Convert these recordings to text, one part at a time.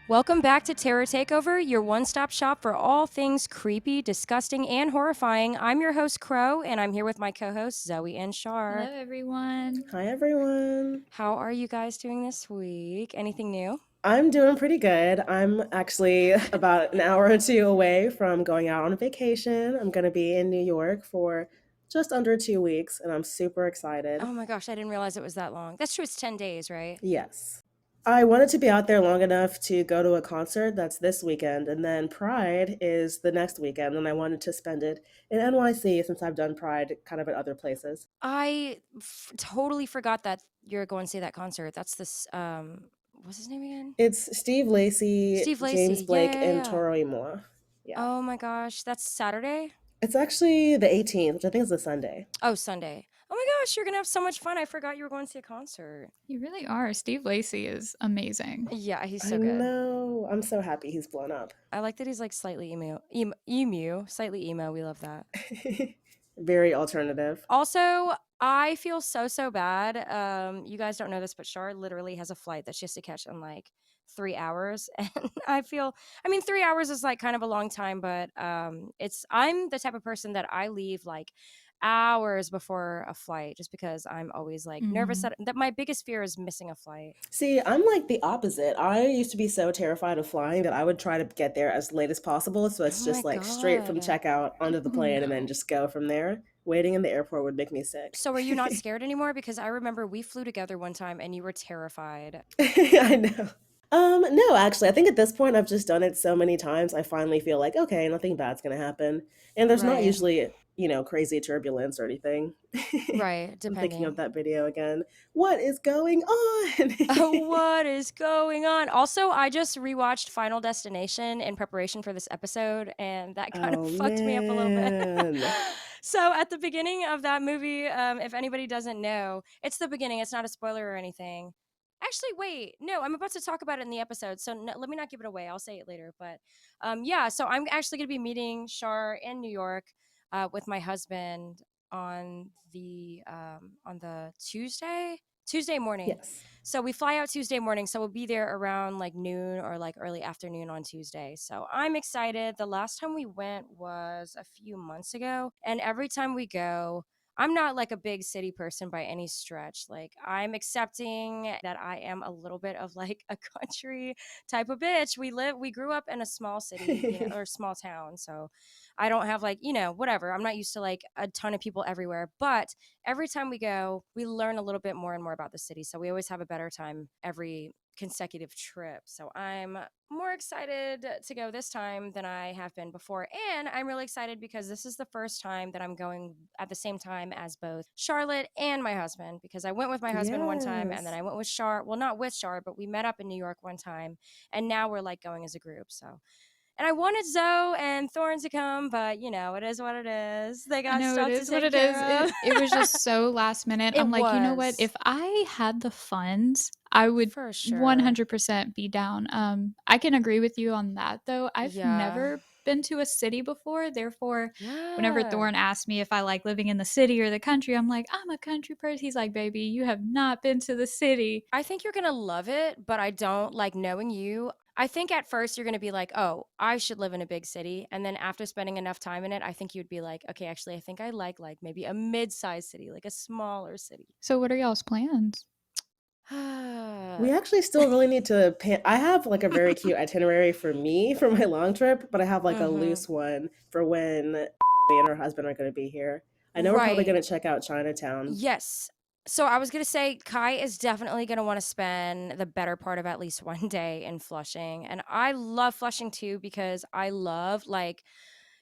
Welcome back to Terror Takeover, your one-stop shop for all things creepy, disgusting, and horrifying. I'm your host, Crow, and I'm here with my co-hosts, Zoe and Char. Hello, everyone. Hi, everyone. How are you guys doing this week? Anything new? I'm doing pretty good. I'm actually about an hour or two away from going out on vacation. I'm going to be in New York for just under 2 weeks, and I'm super excited. Oh my gosh, I didn't realize it was that long. That's true, it's 10 days, right? Yes. I wanted to be out there long enough to go to a concert that's this weekend, and then Pride is the next weekend, and I wanted to spend it in NYC since I've done Pride kind of at other places. Totally forgot that you're going to see that concert. That's what's his name again? It's Steve Lacy, Steve James Lacy. Yeah, Blake, yeah, and yeah. Tori Moore. Yeah. Oh my gosh, that's Saturday? It's actually the 18th, which I think is a Sunday. Oh, Sunday. Oh my gosh, you're gonna have so much fun. I forgot you were going to see a concert. You really are. Steve Lacy is amazing. Yeah, he's I so good. know. I'm so happy he's blown up. I like that he's like slightly slightly emo. We love that. Very alternative. Also, I feel so bad. You guys don't know this, but Char literally has a flight that she has to catch in like 3 hours, and I mean, 3 hours is like kind of a long time, but I'm the type of person that I leave like hours before a flight just because I'm always like nervous that my biggest fear is missing a flight. See, I'm like the opposite. I used to be so terrified of flying that I would try to get there as late as possible. So Oh it's my just like straight from god. checkout onto the Oh, plane and then no. just go from there. Waiting in the airport would make me sick. So are you not scared anymore? Because I remember we flew together one time and you were terrified. I know. No, actually, I think at this point I've just done it so many times. I finally feel like, okay, nothing bad's gonna happen. And there's not Right. usually, crazy turbulence or anything. Right, I'm thinking of depending. that video again. What is going on? What is going on? Also, I just rewatched Final Destination in preparation for this episode, and that kind of Oh fucked me up a little bit. man. So, at the beginning of that movie, if anybody doesn't know, it's the beginning. It's not a spoiler or anything. Actually, wait, no, I'm about to talk about it in the episode, so no, let me not give it away. I'll say it later. But yeah, so I'm actually going to be meeting Shar in New York with my husband on the Tuesday morning. Yes. So we fly out Tuesday morning. So we'll be there around like noon or like early afternoon on Tuesday. So I'm excited. The last time we went was a few months ago. And every time we go, I'm not like a big city person by any stretch. Like I'm accepting that I am a little bit of like a country type of bitch. We grew up in a small city, or small town. So I don't have like, whatever. I'm not used to like a ton of people everywhere. But every time we go, we learn a little bit more and more about the city. So we always have a better time every consecutive trip. So I'm more excited to go this time than I have been before. And I'm really excited because this is the first time that I'm going at the same time as both Charlotte and my husband, because I went with my husband one time and then Yes. I went with Char. Well, not with Char, but we met up in New York one time. And now we're like going as a group. So and I wanted Zoe and Thorn to come, but it is what it is. They I got know it stuff to is what take it is. care of. It was just so last minute. It I'm like, you know what? was If I had the funds, I would for sure. 100% be down. I can agree with you on that though. I've Yeah. never been to a city before. Therefore, whenever Yeah. Thorne asked me if I like living in the city or the country, I'm like, I'm a country person. He's like, baby, you have not been to the city. I think you're going to love it, but I don't like knowing you. I think at first you're going to be like, oh, I should live in a big city. And then after spending enough time in it, I think you'd be like, okay, actually, I think I like maybe a mid sized city, like a smaller city. So what are y'all's plans? We actually still really need to I have like a very cute itinerary for me for my long trip, but I have like a Mm-hmm. loose one for when me and her husband are going to be here. I know we're probably Right. going to check out Chinatown. Yes. So I was gonna say Kai is definitely gonna want to spend the better part of at least one day in Flushing, and I love Flushing too because I love like,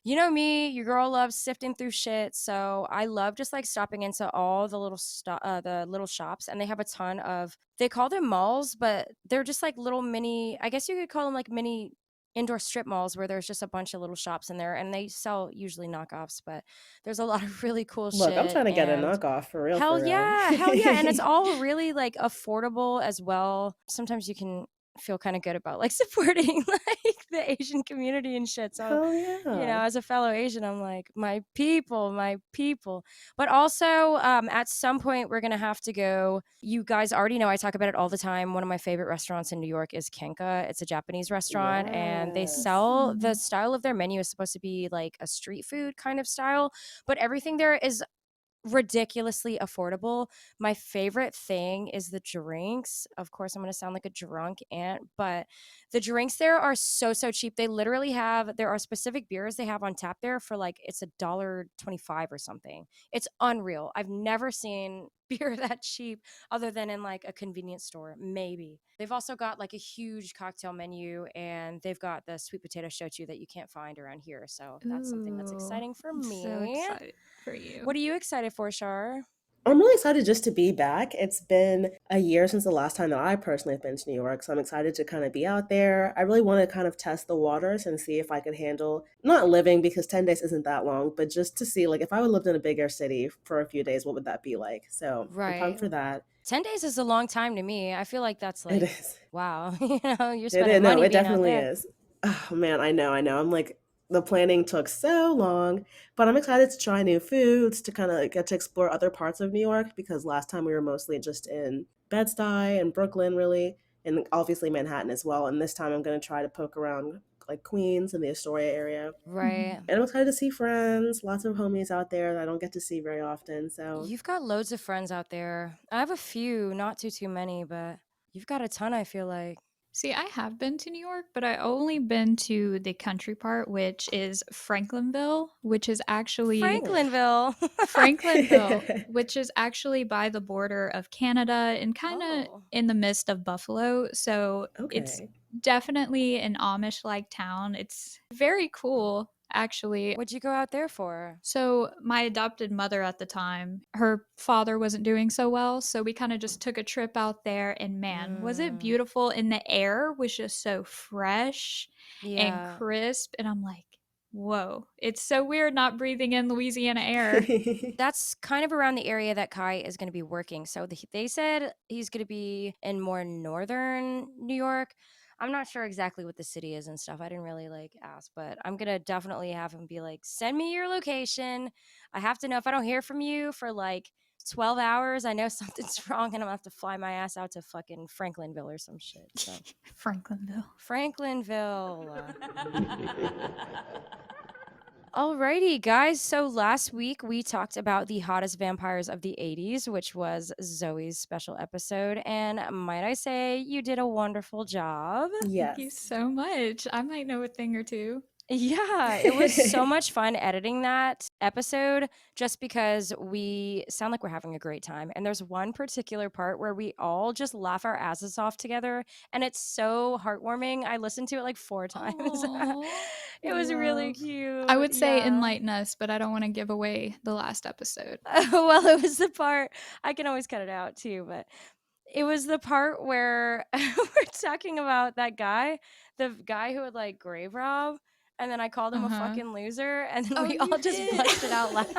me, your girl loves sifting through shit. So I love just like stopping into all the little shops, and they have a ton of. They call them malls, but they're just like little mini. I guess you could call them like mini indoor strip malls where there's just a bunch of little shops in there, and they sell usually knockoffs, but there's a lot of really cool Look, I'm shit trying to get a and knockoff for real, hell for real. yeah, hell yeah, and it's all really, like, affordable as well. Sometimes you can feel kinda good about, like, supporting, like, the Asian community and shit. So, Oh yeah. as a fellow Asian, I'm like, my people, my people. But also, at some point, we're gonna have to go. You guys already know I talk about it all the time. One of my favorite restaurants in New York is Kenka. It's a Japanese restaurant, and they Yes. sell the Mhm. style of their menu is supposed to be like a street food kind of style, but everything there is ridiculously affordable. My favorite thing is the drinks. Of course, I'm going to sound like a drunk aunt, but the drinks there are so cheap. They literally have there are specific beers they have on tap there for like it's $1.25 or something. It's unreal. I've never seen beer that cheap other than in like a convenience store, maybe. They've also got like a huge cocktail menu and they've got the sweet potato shochu that you can't find around here. So that's something that's Ooh, exciting for I'm so me. excited for you. What are you excited for, Shar? I'm really excited just to be back. It's been a year since the last time that I personally have been to New York, so I'm excited to kind of be out there. I really want to kind of test the waters and see if I could handle not living because 10 days isn't that long, but just to see like if I would lived in a bigger city for a few days, what would that be like? So I'm pumped Right. for that. 10 days is a long time to me. I feel like that's It like, is. wow, you're It spending is. No, money it being out definitely there. is. Oh man, I know. I'm like the planning took so long, but I'm excited to try new foods, to kind of get to explore other parts of New York because last time we were mostly just in Bed-Stuy and Brooklyn really, and obviously Manhattan as well. And this time I'm going to try to poke around like Queens and the Astoria area. Right. Mhm. And I'm excited to see friends, lots of homies out there that I don't get to see very often. So You've got loads of friends out there. I have a few, not too many, but you've got a ton, I feel like. See, I have been to New York, but I only been to the country part, which is Franklinville, which is actually oh. Franklinville. Franklinville, which is actually by the border of Canada and kind of Oh. in the midst of Buffalo. So it's Okay. definitely an Amish like town. It's very cool, actually. What'd you go out there for? So, my adopted mother at the time, her father wasn't doing so well. So, we kind of just took a trip out there, and man, was it Mm, beautiful. And the air was just so fresh and yeah. crisp. And I'm like, whoa, it's so weird not breathing in Louisiana air. That's kind of around the area that Kai is going to be working. So they said he's going to be in more northern New York. I'm not sure exactly what the city is and stuff. I didn't really like ask, but I'm going to definitely have him be like, send me your location. I have to know if I don't hear from you for like 12 hours. I know something's wrong and I'm going to have to fly my ass out to fucking Franklinville or some shit. So, Franklinville. Franklinville. Alrighty, guys. So last week we talked about the hottest vampires of the 80s, which was Zoe's special episode. And might I say, you did a wonderful job. Thank you Yes. so much. I might know a thing or two. Yeah, it was so much fun editing that episode just because we sound like we're having a great time. And there's one particular part where we all just laugh our asses off together. And it's so heartwarming. I listened to it like 4 times. Oh, It was really Love. I cute. would say Yeah. enlighten us, but I don't want to give away the last episode. Well, it was the part I can always cut it out too, but it was the part where we're talking about that guy, the guy who would like grave rob, and then I called him Uh a huh. fucking loser, and then Oh, we you all just did. busted out laughing.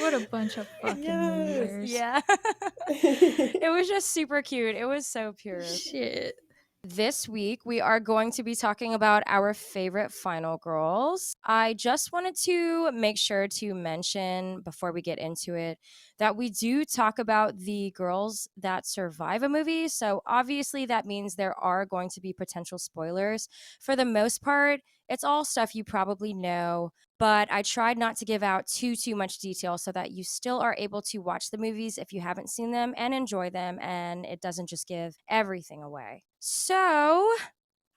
What a bunch of fucking Yes. losers. Yeah. It was just super cute. It was so pure. Shit. This week, we are going to be talking about our favorite final girls. I just wanted to make sure to mention before we get into it that we do talk about the girls that survive a movie. So, obviously, that means there are going to be potential spoilers. For the most part, it's all stuff you probably know, but I tried not to give out too much detail so that you still are able to watch the movies if you haven't seen them and enjoy them and it doesn't just give everything away. So,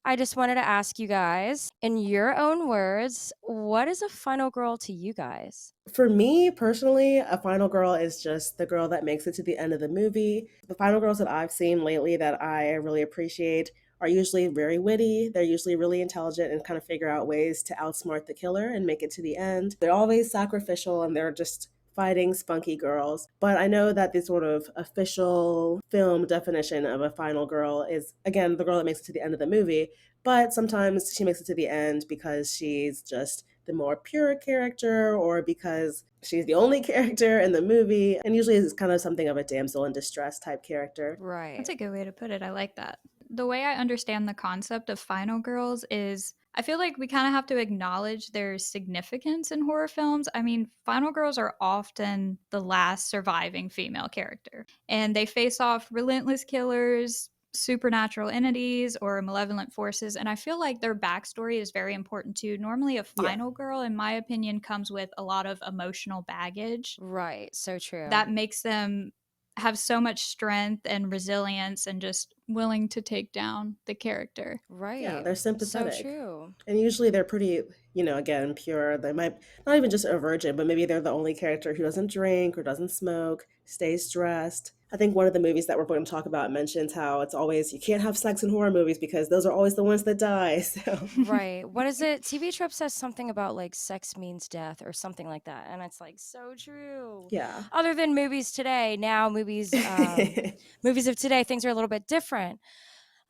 I just wanted to ask you guys, in your own words, what is a final girl to you guys? For me personally, a final girl is just the girl that makes it to the end of the movie. The final girls that I've seen lately that I really appreciate are usually very witty. They're usually really intelligent and kind of figure out ways to outsmart the killer and make it to the end. They're always sacrificial and they're just fighting spunky girls. But I know that the sort of official film definition of a final girl is, again, the girl that makes it to the end of the movie. But sometimes she makes it to the end because she's just the more pure character or because she's the only character in the movie. And usually it's kind of something of a damsel in distress type character. That's Right. a good way to put it. I like that. The way I understand the concept of final girls is I feel like we kind of have to acknowledge their significance in horror films. I mean, final girls are often the last surviving female character, and they face off relentless killers, supernatural entities, or malevolent forces. And I feel like their backstory is very important too. Normally, a Yeah. final girl, in my opinion, comes with a lot of emotional baggage Right. So true. that makes them have so much strength and resilience and just willing to take down the character. Yeah, Right. they're So sympathetic. true. And usually they're pretty, again, pure. They might not even just a virgin, but maybe they're the only character who doesn't drink or doesn't smoke, stays dressed. I think one of the movies that we're going to talk about mentions how it's always, you can't have sex in horror movies because those are always the ones that die. So, Right. What is it? TV Trope says something about like sex means death or something like that. And it's like so true. yeah. Other than movies today, now movies of today, things are a little bit different.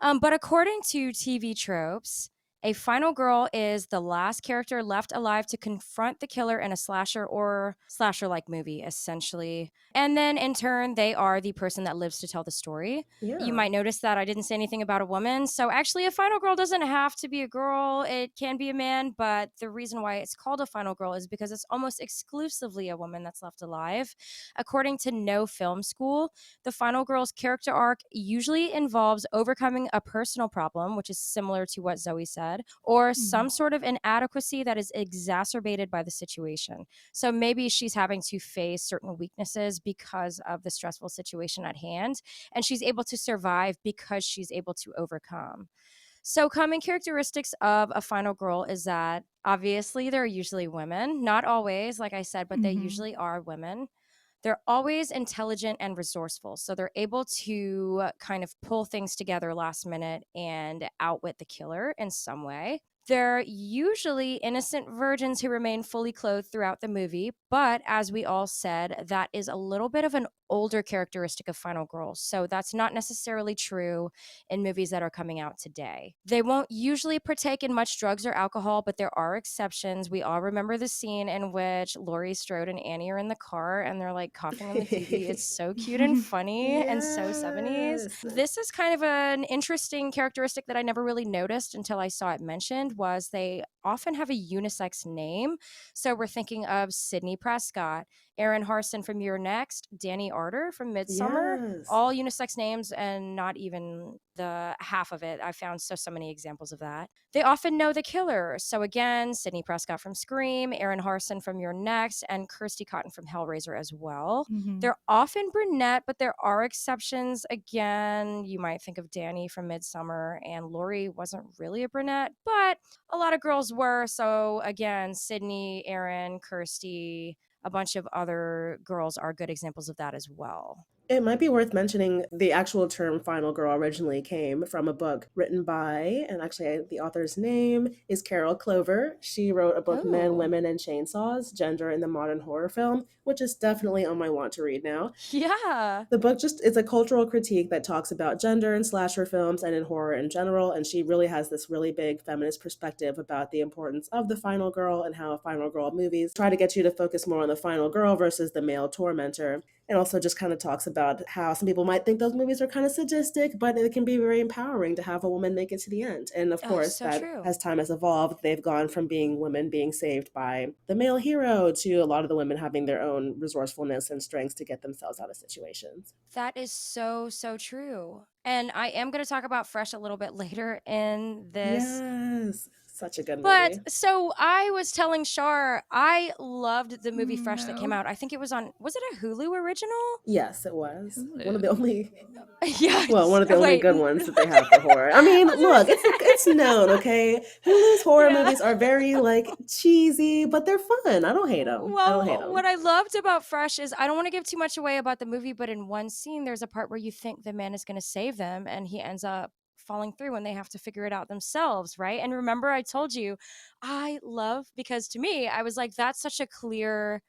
But according to TV tropes, a final girl is the last character left alive to confront the killer in a slasher or slasher like movie, essentially. And then in turn, they are the person that lives to tell the story. You Yeah. might notice that I didn't say anything about a woman. So actually, a final girl doesn't have to be a girl, it can be a man. But the reason why it's called a final girl is because it's almost exclusively a woman that's left alive. According to No Film School, the final girl's character arc usually involves overcoming a personal problem, which is similar to what Zoe said, or Mhm. some sort of inadequacy that is exacerbated by the situation. So maybe she's having to face certain weaknesses because of the stressful situation at hand, and she's able to survive because she's able to overcome. So, common characteristics of a final girl is that obviously they're usually women, not always, like I said, but they Mhm. usually are women. They're always intelligent and resourceful. So they're able to kind of pull things together last minute and outwit the killer in some way. They're usually innocent virgins who remain fully clothed throughout the movie, but as we all said, that is a little bit of an older characteristic of final girls. So that's not necessarily true in movies that are coming out today. They won't usually partake in much drugs or alcohol, but there are exceptions. We all remember the scene in which Laurie Strode and Annie are in the car and they're like coughing on the TV. It's so cute and funny and so 70s. Yes. This is kind of an interesting characteristic that I never really noticed until I saw it mentioned was they often have a unisex name. So we're thinking of Sydney Prescott, Aaron Harson from Your Next, Danny Arter from Midsummer, Yes. all unisex names and not even the half of it. I found so many examples of that. They often know the killer. So again, Sydney Prescott from Scream, Aaron Harson from Your Next, and Kirsty Cotton from Hellraiser as well. Mhm. They're often brunette, but there are exceptions. Again, you might think of Danny from Midsummer, and Laurie wasn't really a brunette, but a lot of girls were. So again, Sydney, Aaron, Kirsty, a bunch of other girls are good examples of that as well. It might be worth mentioning the actual term final girl originally came from a book written by, and actually the author's name is Carol Clover. She wrote a book, Men, Oh, Women, and Chainsaws Gender in the Modern Horror Film, which is definitely on my want to read now. yeah. The book just is a cultural critique that talks about gender in slasher films and in horror in general, and she really has this really big feminist perspective about the importance of the final girl and how final girl movies try to get you to focus more on the final girl versus the male tormentor. And also just kind of talks about how some people might think those movies are kind of sadistic, but it can be very empowering to have a woman make it to the end. And of Oh, course, so that true. as time has evolved, they've gone from being women being saved by the male hero to a lot of the women having their own resourcefulness and strengths to get themselves out of situations. That is so true. And I am going to talk about Fresh a little bit later in this. Yes, such a good But movie. so I was telling Char, I loved the movie Fresh that came No. out. I think it was on, was it a Hulu original? Yes, it was one of the Hulu. only, one Yes. of the only Wait. good ones that they have for horror. I mean, look, it's known, okay? Hulu's horror Yeah. movies are very like cheesy, but they're fun. I don't hate them. I don't hate Well, what them. I loved about Fresh is I don't want to give too much away about the movie, but in one scene, there's a part where you think the man is going to save them, and he ends up falling through and they have to figure it out themselves, right? And remember, I told you, I love because to me, I was like, that's such a clear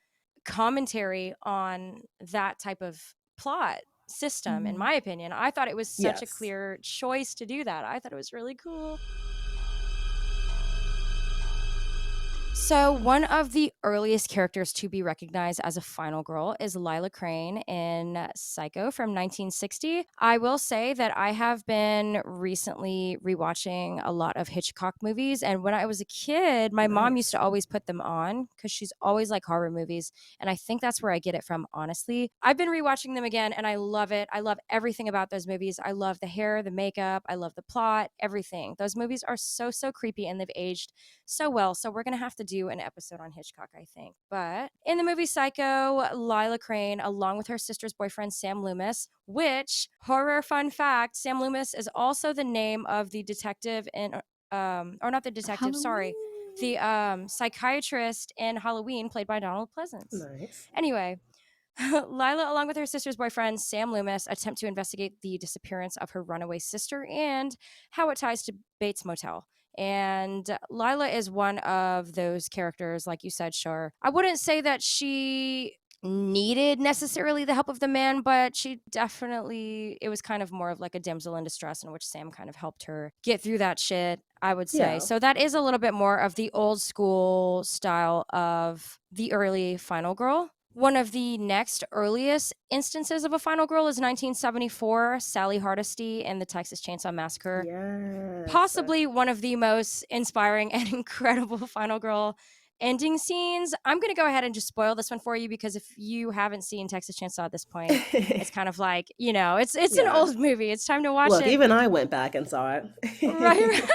commentary on that type of plot system, in Mhm. my opinion. I thought it was such a Yes. clear choice to do that. I thought it was really cool. So, one of the earliest characters to be recognized as a final girl is Lila Crane in Psycho from 1960. I will say that I have been recently rewatching a lot of Hitchcock movies. And when I was a kid, my mom used Nice. to always put them on because she's always like horror movies. And I think that's where I get it from, honestly. I've been rewatching them again and I love it. I love everything about those movies. I love the hair, the makeup, I love the plot, everything. Those movies are so, so creepy and they've aged so well. So we're gonna have to do an episode on Hitchcock, I think. But in the movie Psycho, Lila Crane, along with her sister's boyfriend Sam Loomis, which horror fun fact, Sam Loomis is also the name of the detective in, or not the detective, sorry, Halloween. the psychiatrist in Halloween, played by Donald Pleasance. Nice. Anyway, Lila, along with her sister's boyfriend, Sam Loomis, attempt to investigate the disappearance of her runaway sister and how it ties to Bates Motel. And Lila is one of those characters, like you said, Char. I wouldn't say that she needed necessarily the help of the man, but she definitely, it was kind of more of like a damsel in distress in which Sam kind of helped her get through that shit, I would say. Yeah. So that is a little bit more of the old school style of the early Final Girl. One of the next earliest instances of a final girl is 1974, Sally Hardesty in the Texas Chainsaw Massacre. Yes. Possibly one of the most inspiring and incredible final girl ending scenes. I'm going to go ahead and just spoil this one for you because if you haven't seen Texas Chainsaw at this point, it's kind of like, it's an Yeah. old movie. It's time to watch Look, it. even I went back and saw Right. it.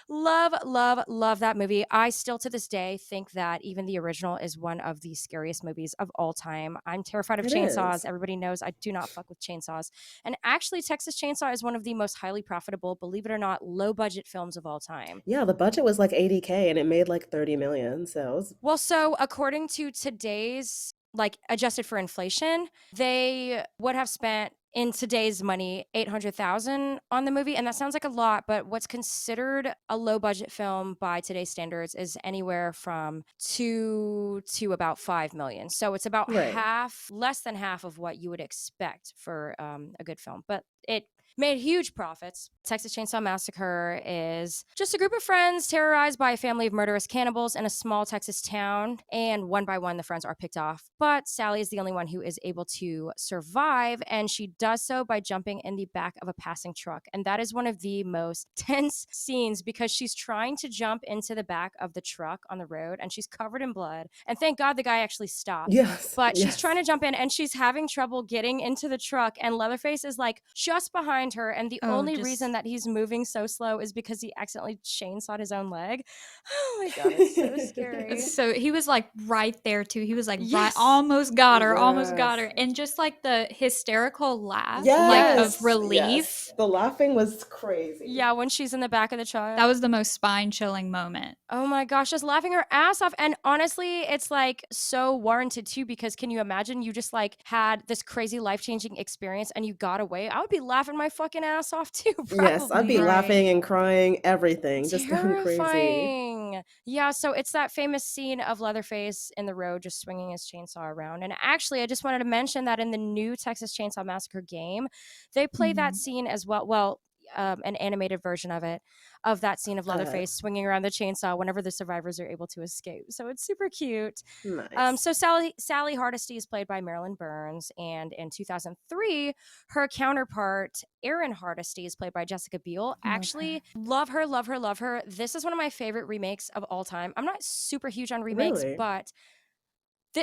Love, love, love that movie. I still to this day think that even the original is one of the scariest movies of all time. I'm terrified of It chainsaws. is. Everybody knows I do not fuck with chainsaws. And actually, Texas Chainsaw is one of the most highly profitable, believe it or not, low budget films of all time. Yeah, the budget was like 80K and it made like 30 million. So it was, Well, so according to today's, like adjusted for inflation, they would have spent in today's money 800,000 on the movie, and that sounds like a lot, but what's considered a low budget film by today's standards is anywhere from 2 to about 5 million. So it's about right. half, less than half of what you would expect for a good film, but it made huge profits. Texas Chainsaw Massacre is just a group of friends terrorized by a family of murderous cannibals in a small Texas town, and one by one the friends are picked off. But Sally is the only one who is able to survive, and she does so by jumping in the back of a passing truck. And that is one of the most tense scenes because she's trying to jump into the back of the truck on the road, and she's covered in blood. And thank God the guy actually stopped. Yes. But she's trying Yes. to jump in and she's having trouble getting into the truck, and Leatherface is like just behind her, and the Oh, only reason just that he's moving so slow is because he accidentally chainsawed his own leg. Oh my god, it's so scary. so he was like right there too. He was like right, Yes. almost got her, Yes. and just like the hysterical laugh, like of Yes. Yes. relief. The laughing was crazy. Yeah, when she's in the back of the truck. That was the most spine chilling moment. Oh my gosh, just laughing her ass off. And honestly, it's like so warranted too, because can you imagine you just like had this crazy life changing experience and you got away? I would be laughing my fucking ass off too, Yes, I'd probably. be Right. laughing and crying, everything, just going crazy. Terrifying. Yeah, so it's that famous scene of Leatherface in the road just swinging his chainsaw around. And actually, I just wanted to mention that in the new Texas Chainsaw Massacre game, they play that Mhm. scene as well. Well, an animated version of it, of that scene of Uh, Leatherface swinging around the chainsaw whenever the survivors are able to escape. So it's super cute. nice. So Sally Hardesty is played by Marilyn Burns, and in 2003, her counterpart Erin Hardesty is played by Jessica Biel. Love her. Actually, love her, love her, love her. This is one of my favorite remakes of all time. I'm not super huge on remakes, Really? but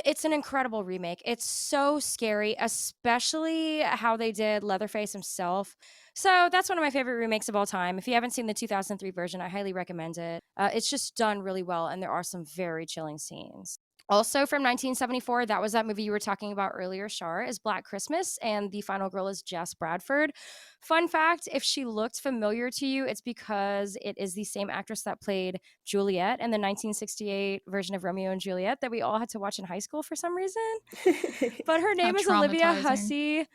it's an incredible remake. It's so scary, especially how they did Leatherface himself. So that's one of my favorite remakes of all time. If you haven't seen the 2003 version, I highly recommend it. It's just done really well, and there are some very chilling scenes. Also from 1974, that was that movie you were talking about earlier, Char, is Black Christmas, and the final girl is Jess Bradford. Fun fact, if she looked familiar to you, it's because it is the same actress that played Juliet in the 1968 version of Romeo and Juliet that we all had to watch in high school for some reason. But her How name is Olivia traumatizing. Hussey.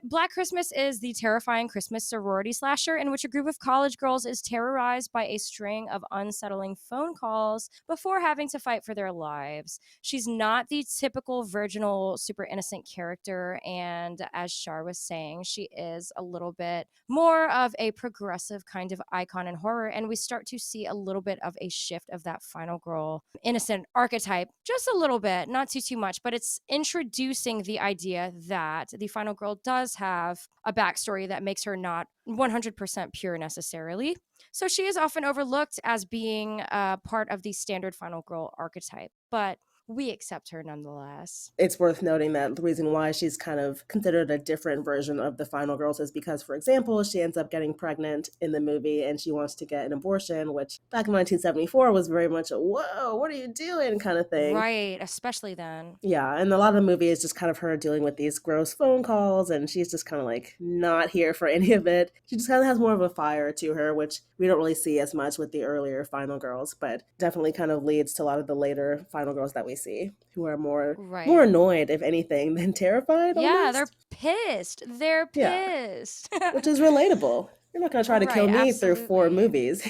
Black Christmas is the terrifying Christmas sorority slasher in which a group of college girls is terrorized by a string of unsettling phone calls before having to fight for their lives. She's not the typical virginal, super innocent character, and as Char was saying, she is a little bit more of a progressive kind of icon in horror, and we start to see a little bit of a shift of that final girl innocent archetype, just a little bit, not too much, but it's introducing the idea that the final girl does have a backstory that makes her not 100% pure necessarily. So she is often overlooked as being part of the standard final girl archetype, but we accept her nonetheless. It's worth noting that the reason why she's kind of considered a different version of the final girls is because, for example, she ends up getting pregnant in the movie and she wants to get an abortion, which back in 1974 was very much a whoa, what are you doing kind of thing. Right, especially then. Yeah, and a lot of the movie is just kind of her dealing with these gross phone calls, and she's just kind of like not here for any of it. She just kind of has more of a fire to her, which we don't really see as much with the earlier Final Girls, but definitely kind of leads to a lot of the later Final Girls that we see, who are more Right. annoyed, if anything, than terrified Yeah, they're almost. pissed. They're Yeah, pissed. which is relatable. You're not gonna try to kill Right, me through 4 absolutely. movies.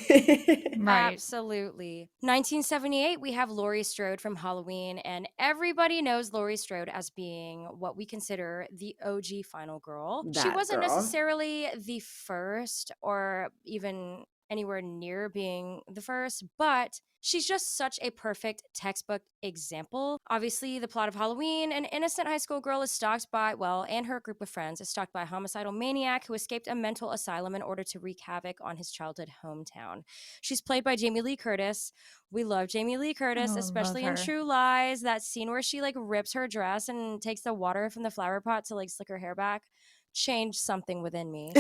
Right. Absolutely. 1978, we have Laurie Strode from Halloween, and everybody knows Laurie Strode as being what we consider the OG final girl. She That wasn't girl. necessarily the first or even anywhere near being the first, but she's just such a perfect textbook example. Obviously, the plot of Halloween, an innocent high school girl is stalked by, well, and her group of friends is stalked by a homicidal maniac who escaped a mental asylum in order to wreak havoc on his childhood hometown. She's played by Jamie Lee Curtis. We love Jamie Lee Curtis, Oh, love especially in her. True Lies. That scene where she like rips her dress and takes the water from the flower pot to like slick her hair back changed something within me.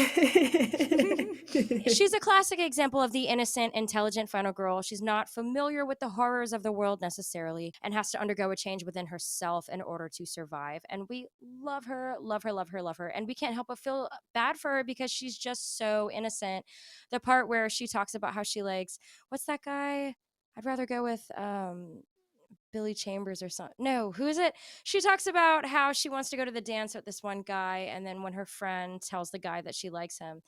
She's a classic example of the innocent, intelligent final girl. She's not familiar with the horrors of the world necessarily and has to undergo a change within herself in order to survive. And we love her, love her, love her, love her. And we can't help but feel bad for her because she's just so innocent. The part where she talks about how she likes, what's that guy? I'd rather go with Billy Chambers or something. No, who is it? She talks about how she wants to go to the dance with this one guy, and then when her friend tells the guy that she likes him,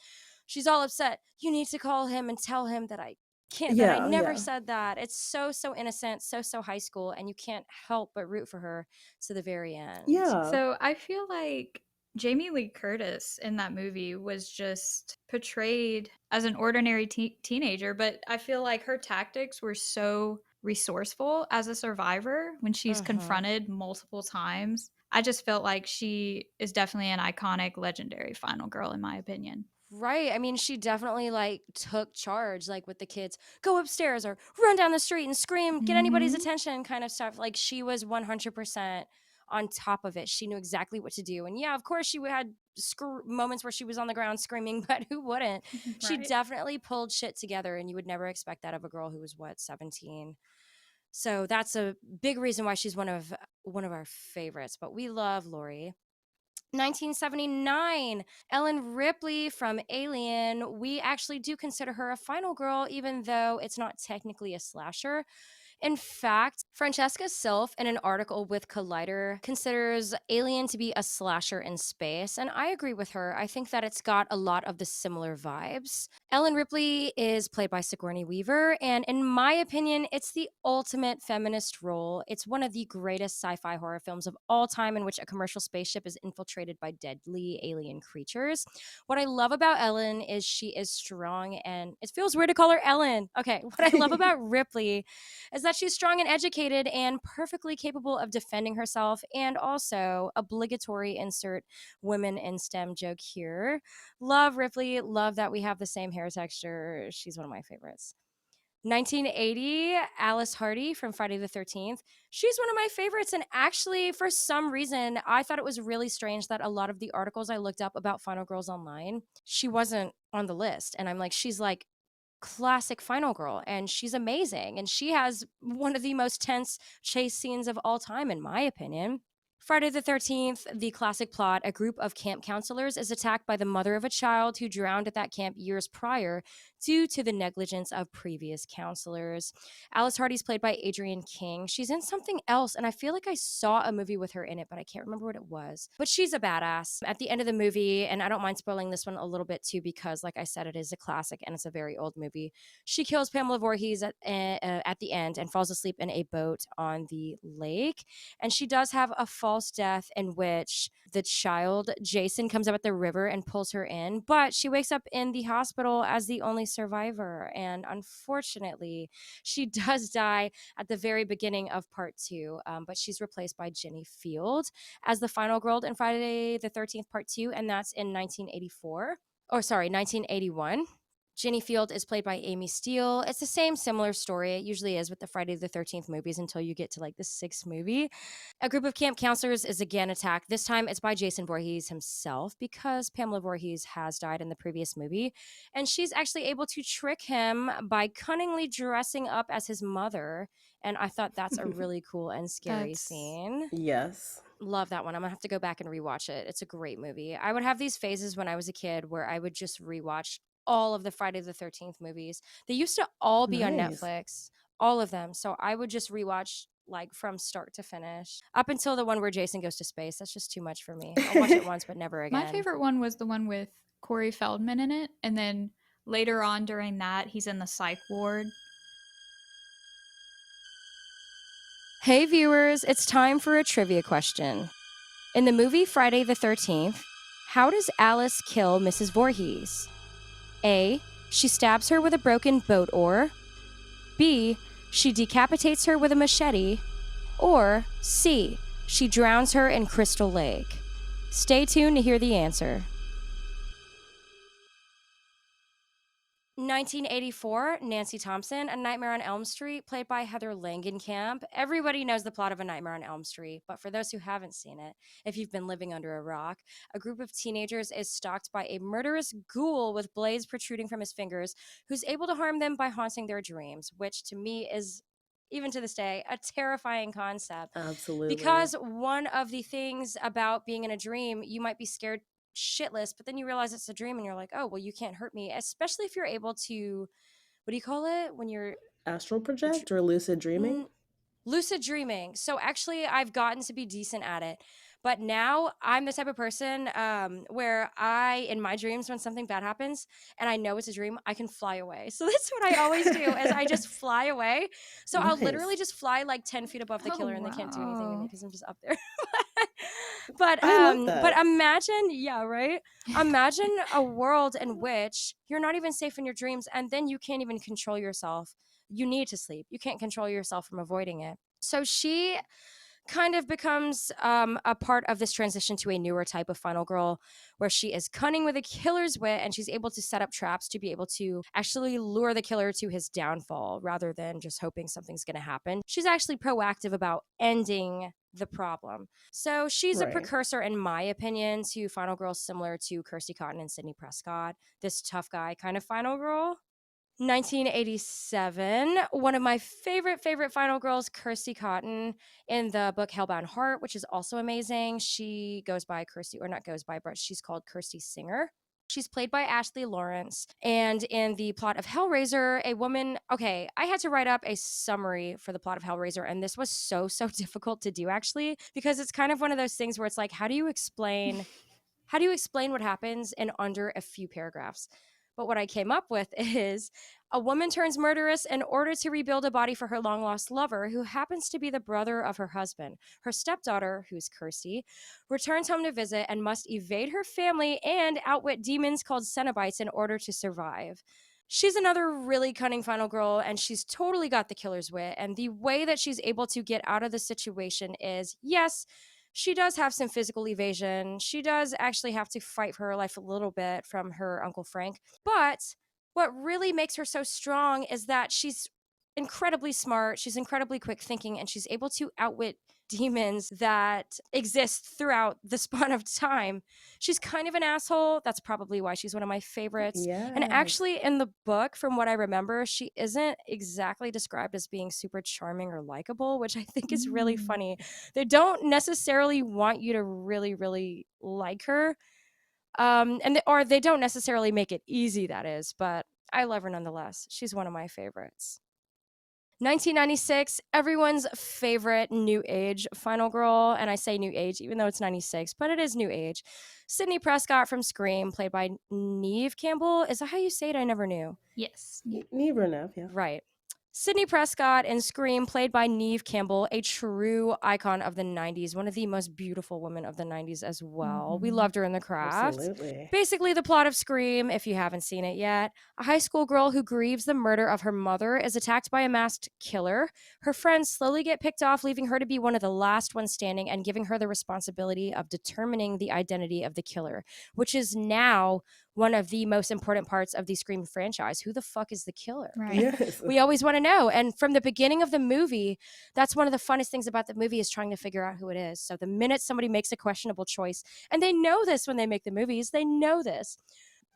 she's all upset. You need to call him and tell him that I can't, that I Yeah, never yeah. said that. It's so innocent, so high school, and you can't help but root for her to the very end. Yeah. So I feel like Jamie Lee Curtis in that movie was just portrayed as an ordinary teenager, but I feel like her tactics were so resourceful as a survivor when she's Mm-hmm. confronted multiple times. I just felt like she is definitely an iconic, legendary final girl, in my opinion. Right. I mean, she definitely like took charge, like with the kids, go upstairs or run down the street and scream, get anybody's Hmm. attention kind of stuff. Like she was 100% on top of it. She knew exactly what to do. And yeah, of course, she had moments where she was on the ground screaming, but who wouldn't? She Right. definitely pulled shit together, and you would never expect that of a girl who was what, 17. So that's a big reason why she's one of our favorites. But we love Lori. 1979, Ellen Ripley from Alien. We actually do consider her a final girl, even though it's not technically a slasher. In fact, Francesca Silf, in an article with Collider, considers Alien to be a slasher in space, and I agree with her. I think that it's got a lot of the similar vibes. Ellen Ripley is played by Sigourney Weaver, and in my opinion, it's the ultimate feminist role. It's one of the greatest sci fi horror films of all time in which a commercial spaceship is infiltrated by deadly alien creatures. What I love about Ellen is she is strong, and it feels weird to call her Ellen. Okay, what I love about Ripley is that she's strong and educated and perfectly capable of defending herself, and also obligatory insert women in STEM joke here. Love Ripley. Love that we have the same hair texture. She's one of my favorites. 1980, Alice Hardy from Friday the 13th. She's one of my favorites. And actually, for some reason, I thought it was really strange that a lot of the articles I looked up about Final Girls online, she wasn't on the list. And I'm like, she's like classic final girl and she's amazing and she has one of the most tense chase scenes of all time in my opinion. Friday the 13th, the classic plot: a group of camp counselors is attacked by the mother of a child who drowned at that camp years prior due to the negligence of previous counselors. Alice Hardy's played by Adrienne King. She's in something else, and I feel like I saw a movie with her in it, but I can't remember what it was. But she's a badass. At the end of the movie, and I don't mind spoiling this one a little bit too, because, like I said, it is a classic and it's a very old movie. She kills Pamela Voorhees at the end and falls asleep in a boat on the lake. And she does have a false death in which the child, Jason, comes up at the river and pulls her in, but she wakes up in the hospital as the only survivor. And unfortunately, she does die at the very beginning of part two, but she's replaced by Jenny Field as the final girl in Friday the 13th part two, and that's in 1984. Or sorry, 1981. Jenny Field is played by Amy Steele. It's the same similar story. It usually is with the Friday the 13th movies until you get to like the sixth movie. A group of camp counselors is again attacked. This time it's by Jason Voorhees himself because Pamela Voorhees has died in the previous movie. And she's actually able to trick him by cunningly dressing up as his mother. And I thought that's a really cool and scary That's scene. Yes. Love that one. I'm gonna have to go back and rewatch it. It's a great movie. I would have these phases when I was a kid where I would just rewatch all of the Friday the 13th movies. They used to all be on Nice. Netflix, all of them. So I would just rewatch like from start to finish up until the one where Jason goes to space. That's just too much for me. I'll watch it once, but never my again. favorite one was the one with Corey Feldman in it, and then later on during that, he's in the psych ward. Hey, viewers, it's time for a trivia question. In the movie Friday the 13th, how does Alice kill Mrs. Voorhees? A. She stabs her with a broken boat oar. B. She decapitates her with a machete. Or C. She drowns her in Crystal Lake. Stay tuned to hear the answer. 1984, Nancy Thompson, A Nightmare on Elm Street, played by Heather Langenkamp. Everybody knows the plot of A Nightmare on Elm Street, but for those who haven't seen it, if you've been living under a rock, a group of teenagers is stalked by a murderous ghoul with blades protruding from his fingers, who's able to harm them by haunting their dreams, which to me is, even to this day, a terrifying concept. Absolutely. Because one of the things about being in a dream, you might be scared shitless, but then you realize it's a dream and you're like, oh, well, you can't hurt me, especially if you're able to, what do you call it when you're Astral project or lucid dreaming? lucid dreaming. So actually, I've gotten to be decent at it. But now I'm the type of person where I, in my dreams, when something bad happens and I know it's a dream, I can fly away. So that's what I always do is I just fly away. So I'll literally Nice. just fly like 10 feet above the Oh, killer and they can't do anything to me wow. because I'm just up there. but I love but that. imagine, yeah, right? Imagine a world in which you're not even safe in your dreams and then you can't even control yourself. You need to sleep. You can't control yourself from avoiding it. So she kind of becomes a part of this transition to a newer type of final girl where she is cunning with a killer's wit and she's able to set up traps to be able to actually lure the killer to his downfall rather than just hoping something's going to happen. She's actually proactive about ending the problem. So she's a Right. precursor, in my opinion, to final girls similar to Kirsty Cotton and Sydney Prescott, this tough guy kind of final girl. 1987, one of my favorite final girls, Kirsty Cotton, in the book Hellbound Heart, which is also amazing. She goes by Kirsty, or not goes by, but she's called Kirsty Singer. She's played by Ashley Lawrence. And in the plot of Hellraiser, a woman, okay, I had to write up a summary for the plot of Hellraiser, and this was so difficult to do actually, because it's kind of one of those things where it's like, how do you explain what happens in under a few paragraphs? But what I came up with is a woman turns murderous in order to rebuild a body for her long lost lover, who happens to be the brother of her husband. Her stepdaughter, who's Kirsty, returns home to visit and must evade her family and outwit demons called Cenobites in order to survive. She's another really cunning final girl, and she's totally got the killer's wit. And the way that she's able to get out of the situation is, yes, she does have some physical evasion. She does actually have to fight for her life a little bit from her Uncle Frank. But what really makes her so strong is that she's incredibly smart, she's incredibly quick thinking, and she's able to outwit demons that exist throughout the span of time. She's kind of an asshole. That's probably why she's one of my favorites. And Yes. actually, in the book, from what I remember, she isn't exactly described as being super charming or likable, which I think is really Mm. funny. They don't necessarily want you to really, really like her. Or they don't necessarily make it easy, that is, but I love her nonetheless. She's one of my favorites. 1996, everyone's favorite new age final girl, and I say new age even though it's 96, but it is new age. Sydney Prescott from Scream, played by Neve Campbell. Is that how you say it? I never knew. Yes. Never enough, yeah. Right. Sydney Prescott in Scream, played by Neve Campbell, a true icon of the 90s, one of the most beautiful women of the 90s as well. We Mhm. loved her in The Craft. Absolutely. Basically, the plot of Scream, if you haven't seen it yet, a high school girl who grieves the murder of her mother is attacked by a masked killer. Her friends slowly get picked off, leaving her to be one of the last ones standing and giving her the responsibility of determining the identity of the killer, which is now one of the most important parts of the Scream franchise. Who the fuck is the killer? Right. Yes. We always want to know. And from the beginning of the movie, that's one of the funnest things about the movie is trying to figure out who it is. So the minute somebody makes a questionable choice, and they know this when they make the movies, they know this.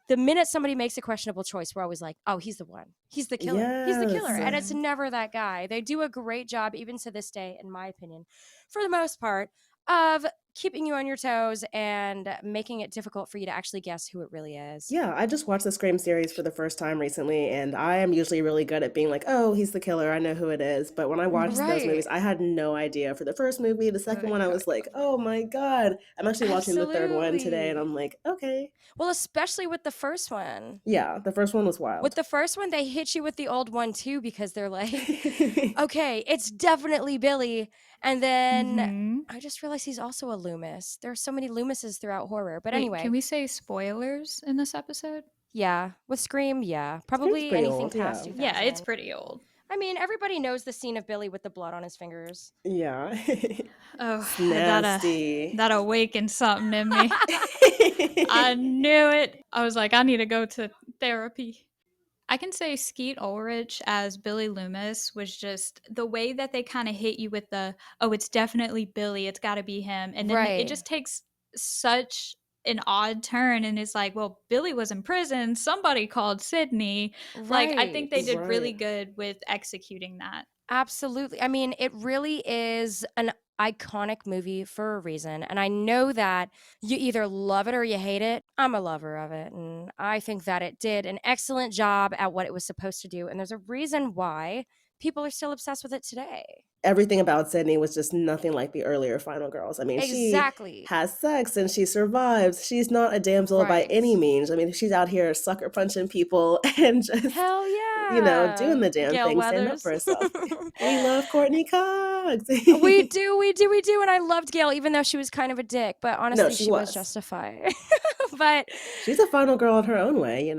The minute somebody makes a questionable choice, we're always like, oh, he's the one. He's the killer. He's the killer. Yes. And it's Mhm. never that guy. They do a great job, even to this day, in my opinion, for the most part, of keeping you on your toes and making it difficult for you to actually guess who it really is. Yeah, I just watched the Scream series for the first time recently, and I am usually really good at being like, "Oh, he's the killer. I know who it is." But when I watched those Right. movies, I had no idea. For the first movie, the second one, I was like, "Oh my god!" I'm actually watching the third one today, and Absolutely. I'm like, "Okay." Well, especially with the first one. Yeah, the first one was With wild. the first one, they hit you with the old one too because they're like, okay, it's definitely Billy. And then Mhm. I just realized he's also a Loomis. There are so many Loomises throughout horror. But Wait, can anyway, we say spoilers in this episode? yeah, with Scream, yeah. Scream's Probably pretty anything old, past yeah. Yeah, it's 2000. pretty old. I mean, everybody knows the scene of Billy with the blood on his fingers. Yeah. Oh, It's that nasty. that awakened something in me. I knew it. I was like, I need to go to therapy. I can say Skeet Ulrich as Billy Loomis was just the way that they kind of hit you with the, oh, it's definitely Billy, it's got to be him. And then it Right, just takes such an odd turn and it's like, well, Billy was in prison, somebody called Sydney. Like, I think they right. did really Right. good with executing that. Absolutely. I mean, it really is an iconic movie for a reason. And I know that you either love it or you hate it. I'm a lover of it. And I think that it did an excellent job at what it was supposed to do. And there's a reason why people are still obsessed with it today. Everything about Sydney was just nothing like the earlier Final Girls. I mean, she Exactly. has sex and she survives. She's not a damsel by any Right. means. I mean, she's out here sucker punching people and just, Hell doing yeah. the damn Gail thing, standing up Weathers. for herself. We love Courtney Cox. We do, we do, we do. And I loved Gail, even though she was kind of a dick, but No, honestly, she she was was. justified. But She's a final girl in her own way.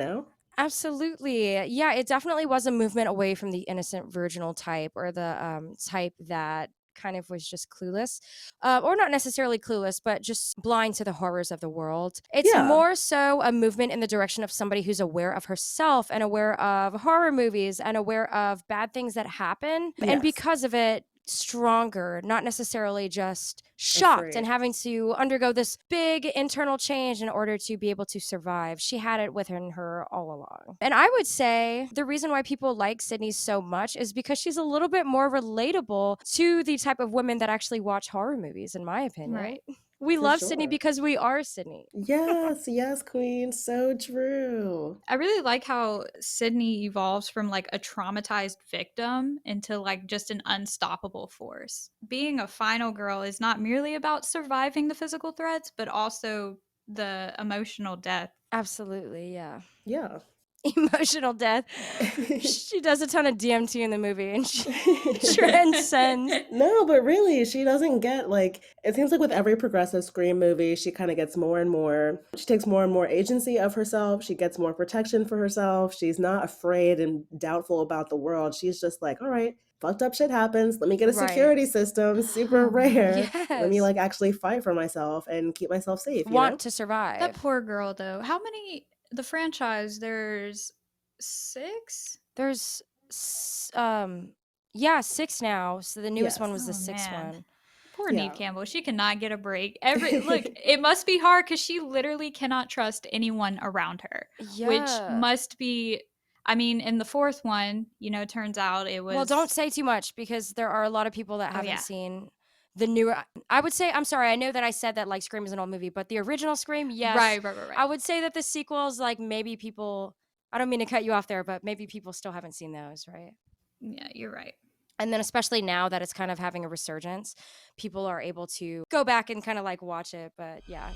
absolutely. Yeah, it definitely was a movement away from the innocent virginal type or the type that kind of was just clueless, or not necessarily clueless, but just blind to the horrors of the world. It's Yeah. more so a movement in the direction of somebody who's aware of herself and aware of horror movies and aware of bad things that happen. And Yes. because of it, stronger, not necessarily just shocked and Afraid. having to undergo this big internal change in order to be able to survive. She had it within her all along. And I would say the reason why people like Sydney so much is because she's a little bit more relatable to the type of women that actually watch horror movies, in my opinion. Right. We For love Sydney sure. because we are Sydney. Yes, yes, queen. So true. I really like how Sydney evolves from like a traumatized victim into like just an unstoppable force. Being a final girl is not merely about surviving the physical threats, but also the emotional death. Absolutely, yeah. Yeah. Emotional death. She does a ton of DMT in the movie and she transcends. No, but really, she doesn't get like it seems like with every progressive Scream movie, she kind of gets more and more. She takes more and more agency of herself. She gets more protection for herself. She's not afraid and doubtful about the world. She's just like, all right, fucked up shit happens. Let me get a Right. security system, super rare. Let me Yes. like actually fight for myself and keep myself safe. Want to That survive. poor girl, though. How many, the franchise, there's six? There's S- um, yeah, 6 now. So the newest one Yes. was the Oh 6th man. one. Poor Neve Yeah. Campbell. She cannot get a break. Look, it must be hard because she literally cannot trust anyone around her, which Yeah. must be. I mean, in the fourth one, turns out it Well, don't was. say too much because there are a lot of people that Oh haven't yeah. seen the newer. I would say, I'm sorry, I know that I said that like Scream is an old movie, but the original Scream, yes. Right, right, right, I right. would say that the sequels, like maybe people, I don't mean to cut you off there, but maybe people still haven't seen those, right? Yeah, you're right. And then especially now that it's kind of having a resurgence, people are able to go back and kind of like watch it. But yeah,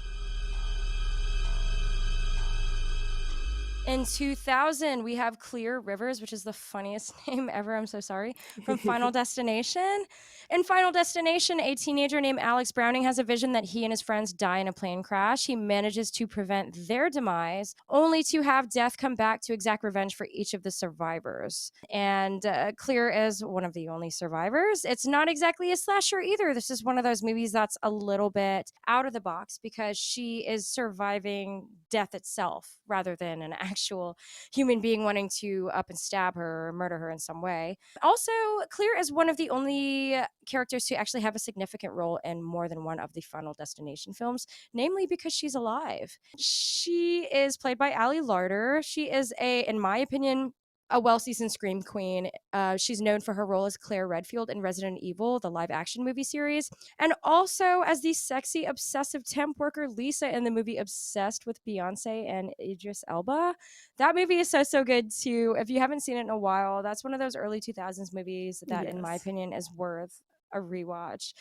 in 2000, we have Clear Rivers, which is the funniest name ever. I'm so sorry. From Final Destination. In Final Destination, a teenager named Alex Browning has a vision that he and his friends die in a plane crash. He manages to prevent their demise, only to have death come back to exact revenge for each of the survivors. And Clear is one of the only survivors. It's not exactly a slasher either. This is one of those movies that's a little bit out of the box because she is surviving death itself rather than an actual human being wanting to up and stab her or murder her in some way. Also, Clear is one of the only characters to actually have a significant role in more than one of the Final Destination films, namely because she's alive. She is played by Ali Larder. She is in my opinion, a well-seasoned scream queen. She's known for her role as Claire Redfield in Resident Evil, the live-action movie series, and also as the sexy, obsessive temp worker Lisa in the movie Obsessed with Beyonce and Idris Elba. That movie is so good too. If you haven't seen it in a while, that's one of those early 2000s movies that, in my Yes. opinion, is worth a rewatch.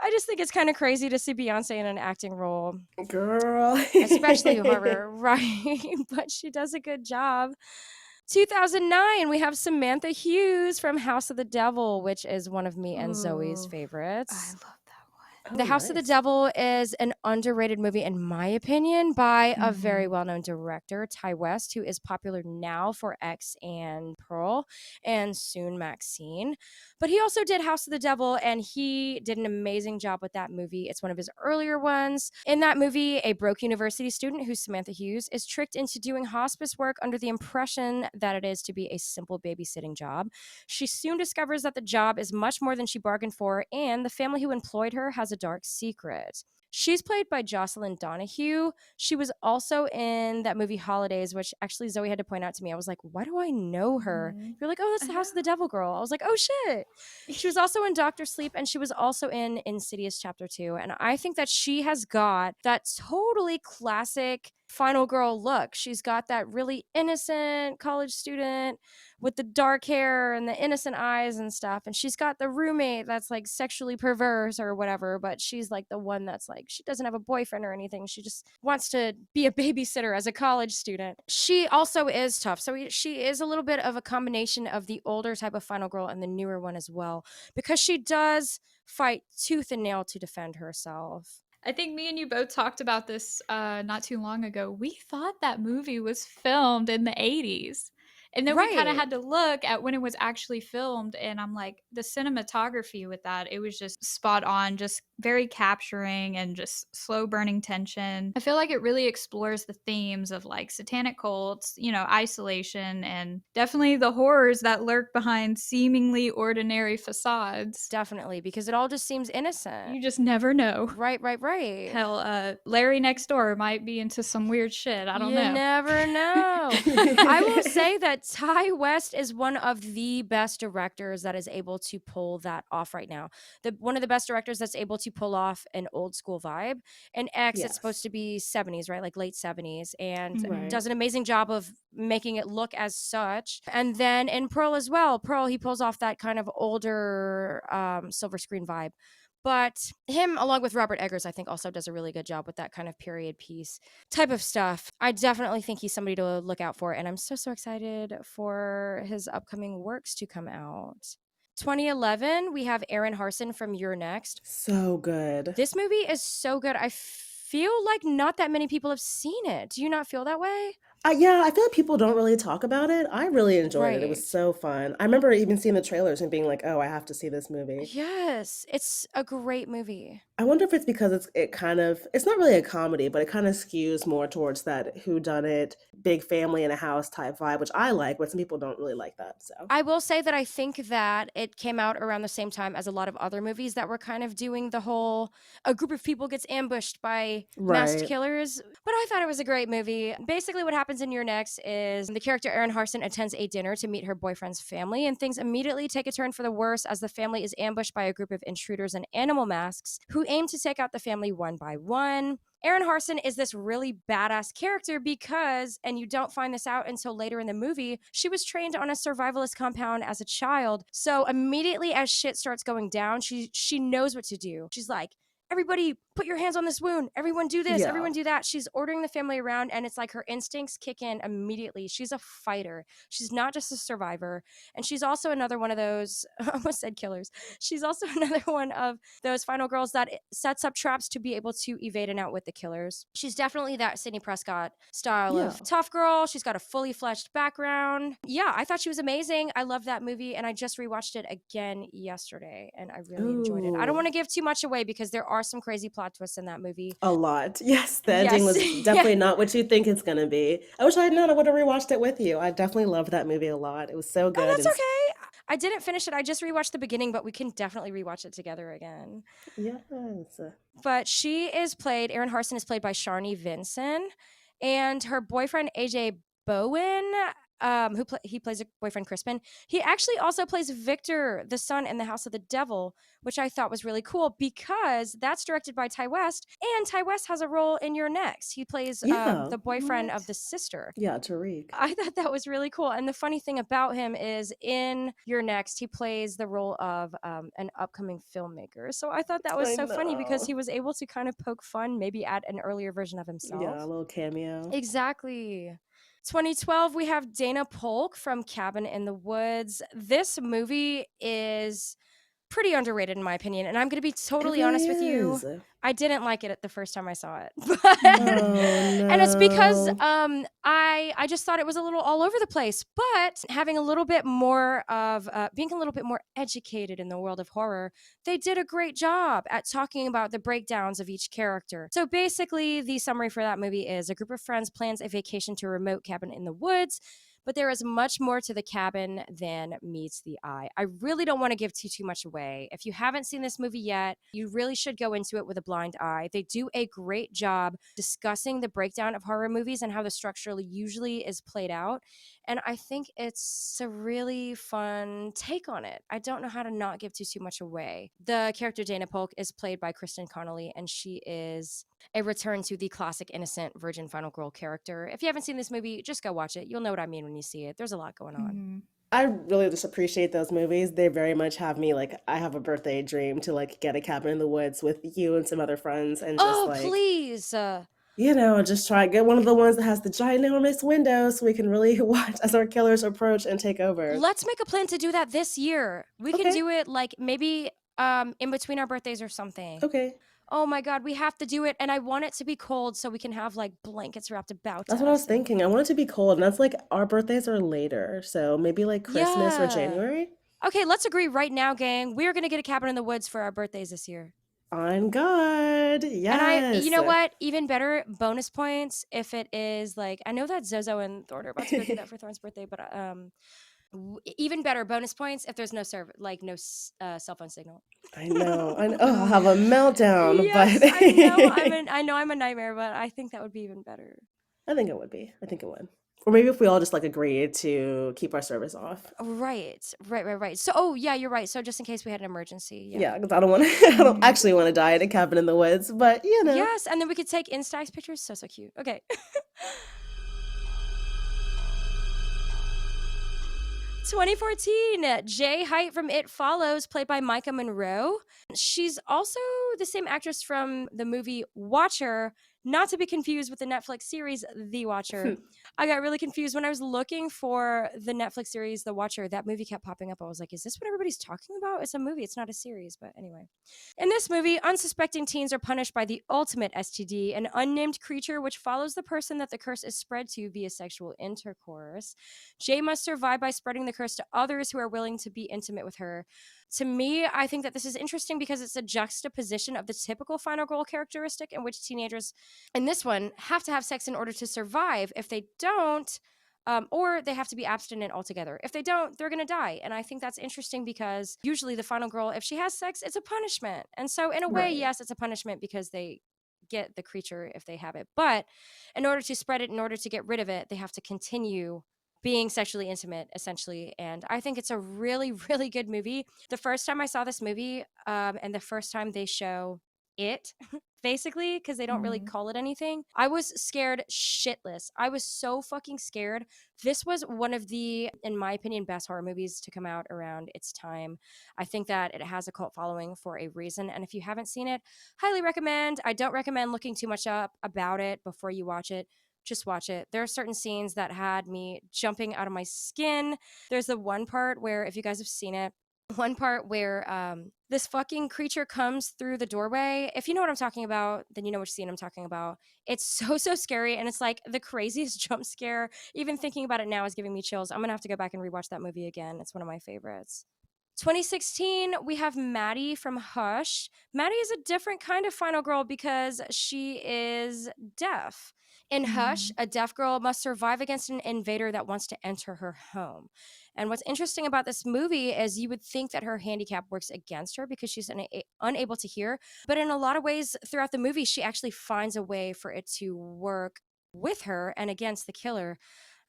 I just think it's kind of crazy to see Beyonce in an acting role, Girl. especially horror, right? But she does a good job. 2009, we have Samantha Hughes from House of the Devil, which is one of me and Zoe's Ooh, I favorites. love that Oh, The House of the nice. Devil is an underrated movie, in my opinion, by a very one. well known director, Ty West, who is popular now for X and Pearl and soon Maxine. But he also did House of the Devil, and he did an amazing job with that movie. It's one of his earlier ones. In that movie, a broke university student, who's Samantha Hughes, is tricked into doing hospice work under the impression that it is to be a simple babysitting job. She soon discovers that the job is much more than she bargained for, and the family who employed her has a dark secret. She's played by Jocelyn Donahue. She was also in that movie Holidays, which actually Zoe had to point out to me. I was like, why do I know her? Mhm. You're like, oh, that's I the House of the know. Devil girl. I was like, oh shit. She was also in Doctor Sleep, and she was also in Insidious Chapter 2. And I think that she has got that totally classic final girl look. She's got that really innocent college student with the dark hair and the innocent eyes and stuff. And she's got the roommate that's like sexually perverse or whatever, but she's like the one that's like, she doesn't have a boyfriend or anything. She just wants to be a babysitter as a college student. She also is tough. So she is a little bit of a combination of the older type of final girl and the newer one as well, because she does fight tooth and nail to defend herself. I think me and you both talked about this not too long ago. We thought that movie was filmed in the 80s. And then we kind of Right. had to look at when it was actually filmed. And I'm like, the cinematography with that, it was just spot on, just very capturing and just slow burning tension. I feel like it really explores the themes of like satanic cults, isolation, and definitely the horrors that lurk behind seemingly ordinary facades. Definitely, because it all just seems innocent. You just never know. Right. Hell, Larry next door might be into some weird shit. I don't You know. never know. I will say that Ty West is one of the best directors that is able to pull that off right now. One of the best directors that's able to pull off an old school vibe. In X, it's supposed Yes. to be 70s, right? Like late 70s, and Mhm. Right. does an amazing job of making it look as such. And then in Pearl as well, Pearl, he pulls off that kind of older silver screen vibe. But him, along with Robert Eggers, I think also does a really good job with that kind of period piece type of stuff. I definitely think he's somebody to look out for, and I'm so excited for his upcoming works to come out. 2011, we have Aaron Harson from You're Next. So good. This movie is so good. I feel like not that many people have seen it. Do you not feel that way? Yeah, I feel like people don't really talk about it. I really enjoyed it. It was Right. so fun. I remember even seeing the trailers and being like, "Oh, I have to see this movie." Yes, it's a great movie. I wonder if it's because it's not really a comedy, but it kind of skews more towards that whodunit, big family in a house type vibe, which I like, but some people don't really like that. So I will say that I think that it came out around the same time as a lot of other movies that were kind of doing the whole a group of people gets ambushed by masked right, killers. But I thought it was a great movie. Basically, what happens in Your Next is the character Erin Harson attends a dinner to meet her boyfriend's family, and things immediately take a turn for the worse as the family is ambushed by a group of intruders in animal masks who aim to take out the family one by one. Erin Harson is this really badass character because, and you don't find this out until later in the movie, she was trained on a survivalist compound as a child. So immediately as shit starts going down, she knows what to do. She's like, everybody put your hands on this wound. Everyone do this. yeah, Everyone do that. She's ordering the family around, and it's like her instincts kick in immediately. She's a fighter. She's not just a survivor. And she's also another one of those, I almost said killers. She's also another one of those final girls that sets up traps to be able to evade and outwit the killers. She's definitely that Sidney Prescott style yeah. of tough girl. She's got a fully fleshed background. Yeah, I thought she was amazing. I love that movie, and I just rewatched it again yesterday, and I really enjoyed it. I don't Ooh, want to give too much away because there are some crazy plot twists in that movie. a lot. Yes, the ending Yes, was yeah. definitely not what you think it's gonna be. I wish I had known. I would have rewatched it with you. I definitely loved that movie a lot. It was so Oh, good that's and okay. I didn't finish it. I just rewatched the beginning, but we can definitely rewatch it together again. yes. But Erin Harson is played by Sharni Vinson, and her boyfriend AJ Bowen, he plays a boyfriend Crispin. He actually also plays Victor, the son in the House of the Devil, which I thought was really cool because that's directed by Ty West, and Ty West has a role in Your Next. He plays Yeah. the boyfriend of What? the sister. Yeah, Tariq. I thought that was really cool. And the funny thing about him is in Your Next, he plays the role of an upcoming filmmaker. So I thought that was I so funny because know. he was able to kind of poke fun, maybe at an earlier version of Yeah, a himself. little cameo. Exactly. 2012, we have Dana Polk from Cabin in the Woods. This movie is pretty underrated in my opinion, and I'm going to be It totally really honest with you. is. I didn't like it at the first time I saw it. Oh And it's because no. I just thought it was a little all over the place, but having a little bit more of being a little bit more educated in the world of horror, they did a great job at talking about the breakdowns of each character. So basically, the summary for that movie is a group of friends plans a vacation to a remote cabin in the woods, but there is much more to the cabin than meets the eye. I really don't want to give too much away. If you haven't seen this movie yet, you really should go into it with a blind eye. They do a great job discussing the breakdown of horror movies and how the structure usually is played out. And I think it's a really fun take on it. I don't know how to not give too much away. The character Dana Polk is played by Kristen Connolly, and she is a return to the classic innocent virgin final girl character. If you haven't seen this movie, just go watch it. You'll know what I mean when you see it. There's a lot going on. Mm-hmm. I really just appreciate those movies. They very much have me like I have a birthday dream to like get a cabin in the woods with you and some other friends and just Oh, like, please. just try get one of the ones that has the ginormous window so we can really watch as our killers approach and take over. Let's make a plan to do that this year. We can Okay. do it like maybe in between our birthdays or something. Okay. Oh my god, we have to do it, and I want it to be cold so we can have like blankets wrapped about That's what I was us. And thinking. I want it to be cold, and that's like our birthdays are later, so maybe like Christmas or yeah. January. Okay, let's agree right now, gang. We are gonna get a cabin in the woods for our birthdays this year. On God. And you Yes. know what? Even better, bonus points if it is like I know that Zozo and Thorn are about to go do that for Thorn's birthday, but even better bonus points if there's no cell phone signal. I know. Oh, I'll have a meltdown, but Yes, I know. I know I'm a nightmare, but I think that would be even better. I think it would be. I think it would. Or maybe if we all just like agree to keep our service off. Right. So, oh yeah, you're right. So just in case we had an emergency, yeah. Yeah, because I don't want to. I don't Mm-hmm. actually want to die in a cabin in the woods, but you know. Yes, and then we could take Instax pictures. So cute. Okay. 2014, Jay Height from It Follows, played by Micah Monroe. She's also the same actress from the movie Watcher, not to be confused with the Netflix series The Watcher. I got really confused when I was looking for the Netflix series The Watcher. That movie kept popping up. I was like, is this what everybody's talking about? It's a movie, it's not a series. But anyway. In this movie, unsuspecting teens are punished by the ultimate STD, an unnamed creature which follows the person that the curse is spread to via sexual intercourse. Jay must survive by spreading the curse to others who are willing to be intimate with her. To me, I think that this is interesting because it's a juxtaposition of the typical final girl characteristic in which teenagers in this one have to have sex in order to survive. If they don't, or they have to be abstinent altogether. If they don't, they're going to die. And I think that's interesting because usually the final girl, if she has sex, it's a punishment. And so, in a way, Right. yes, it's a punishment because they get the creature if they have it. But in order to spread it, in order to get rid of it, they have to continue being sexually intimate, essentially. And I think it's a really, really good movie. The first time I saw this movie, and the first time they show it, basically, because they don't really Mhm. call it anything, I was scared shitless. I was so fucking scared. This was one of the, in my opinion, best horror movies to come out around its time. I think that it has a cult following for a reason. And if you haven't seen it, highly recommend. I don't recommend looking too much up about it before you watch it. Just watch it. There are certain scenes that had me jumping out of my skin. There's the one part where, if you guys have seen it, one part where this fucking creature comes through the doorway. If you know what I'm talking about, then you know which scene I'm talking about. It's so, so scary. And it's like the craziest jump scare. Even thinking about it now is giving me chills. I'm going to have to go back and rewatch that movie again. It's one of my favorites. 2016, we have Maddie from Hush. Maddie is a different kind of final girl because she is deaf. In Hush, Mhm. a deaf girl must survive against an invader that wants to enter her home. And what's interesting about this movie is you would think that her handicap works against her because she's unable to hear. But in a lot of ways throughout the movie, she actually finds a way for it to work with her and against the killer.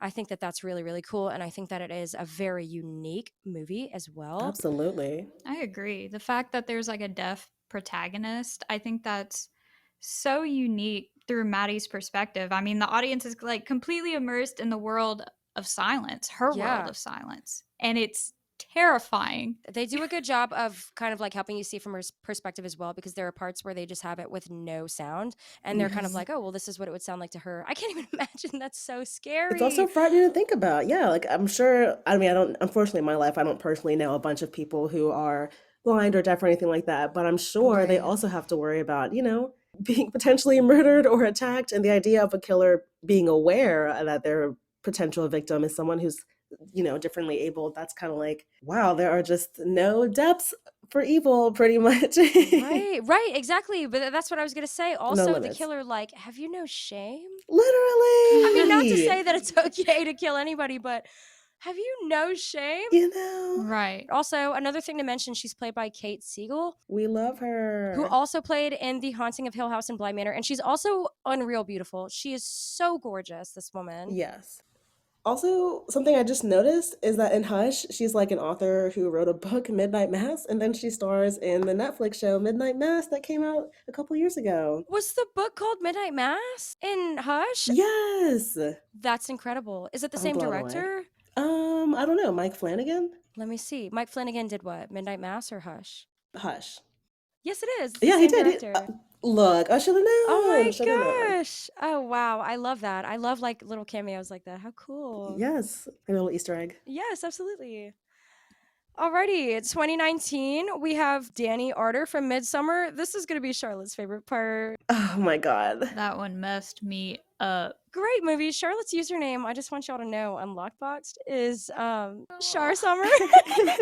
I think that that's really, really cool. And I think that it is a very unique movie as well. Absolutely. I agree. The fact that there's like a deaf protagonist, I think that's so unique through Maddie's perspective. I mean, the audience is like completely immersed in the world of silence, her world Yeah. of silence. And it's terrifying. They do a good job of kind of like helping you see from her perspective as well, because there are parts where they just have it with no sound and they're kind of Yes. like, oh, well, this is what it would sound like to her. I can't even imagine. That's so It's also scary. frightening to think about. Yeah, like I'm sure, I mean, I don't, unfortunately, in my life, I don't personally know a bunch of people who are blind or deaf or anything like that, but I'm sure they Right. also have to worry about, being potentially murdered or attacked. And the idea of a killer being aware that their potential victim is someone who's, differently abled, that's kind of like, wow, there are just no depths for evil, pretty much. Right, right, exactly. But that's what I was gonna say. No Also, the limits. killer, like, have you no shame? I mean, not to Literally, say that it's okay to kill anybody, but have you no shame? you know, Right. Also, another thing to mention, she's played by Kate Siegel, we love who her. also played in The Haunting of Hill House and Bly Manor, and she's also unreal beautiful. She is so gorgeous, this woman. Yes. Also, something I just noticed is that in Hush, she's like an author who wrote a book, Midnight Mass, and then she stars in the Netflix show Midnight Mass that came out a couple years ago. Was the book called Midnight Mass in Hush? Yes! That's incredible. Is it the I'm same blown away. director? I don't know, Mike Flanagan? Let me see. Mike Flanagan did what? Midnight Mass or Hush? Hush. Yes, it is. It's the Yeah, he same did. director. Look, I should have Oh known. my Should have known. gosh. Oh wow. I love that. I love like little cameos like that. How cool. Yes, a little Easter egg. Yes, absolutely. Alrighty, it's 2019. We have Danny Arter from Midsummer. This is going to be Charlotte's favorite part. Oh my god. That one messed me up. Great movie. Charlotte's username, I just want y'all to know, Unlockboxed, is Char Oh. Summer.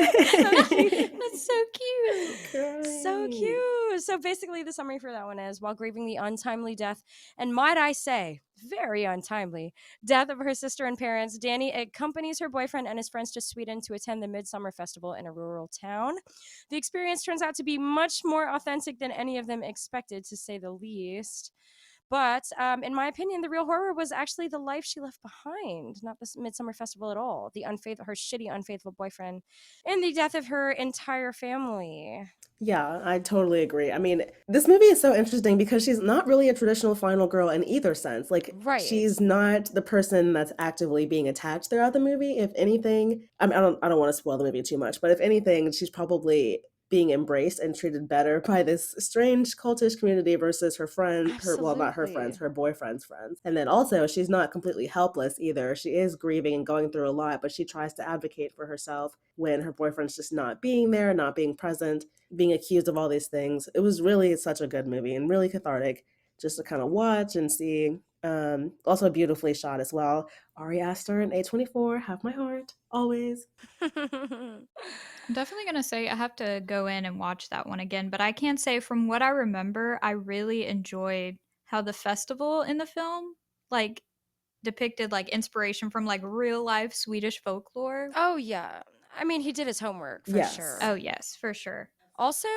That's so cute. So Great. cute. So basically, the summary for that one is while grieving the untimely death, and might I say, very untimely, death of her sister and parents, Danny accompanies her boyfriend and his friends to Sweden to attend the Midsummer Festival in a rural town. The experience turns out to be much more authentic than any of them expected, to say the least. But in my opinion, the real horror was actually the life she left behind, not this Midsummer Festival at all. Her shitty, unfaithful boyfriend, and the death of her entire family. Yeah, I totally agree. I mean, this movie is so interesting because she's not really a traditional final girl in either sense. Like, Right. she's not the person that's actively being attacked throughout the movie. If anything, I mean, I don't want to spoil the movie too much, but if anything, she's probably being embraced and treated better by this strange cultish community versus her friend, well, not her friends, Absolutely. her boyfriend's friends. And then also, she's not completely helpless either. She is grieving and going through a lot, but she tries to advocate for herself when her boyfriend's just not being there, not being present, being accused of all these things. It was really such a good movie and really cathartic just to kind of watch and see. Also beautifully shot as well. Ari Aster and A24 have my heart always. I'm definitely gonna say I have to go in and watch that one again, but I can say from what I remember, I really enjoyed how the festival in the film like depicted like inspiration from like real life Swedish folklore. Oh yeah. I mean, he did his homework for Yes. sure. Oh yes, for sure. Also,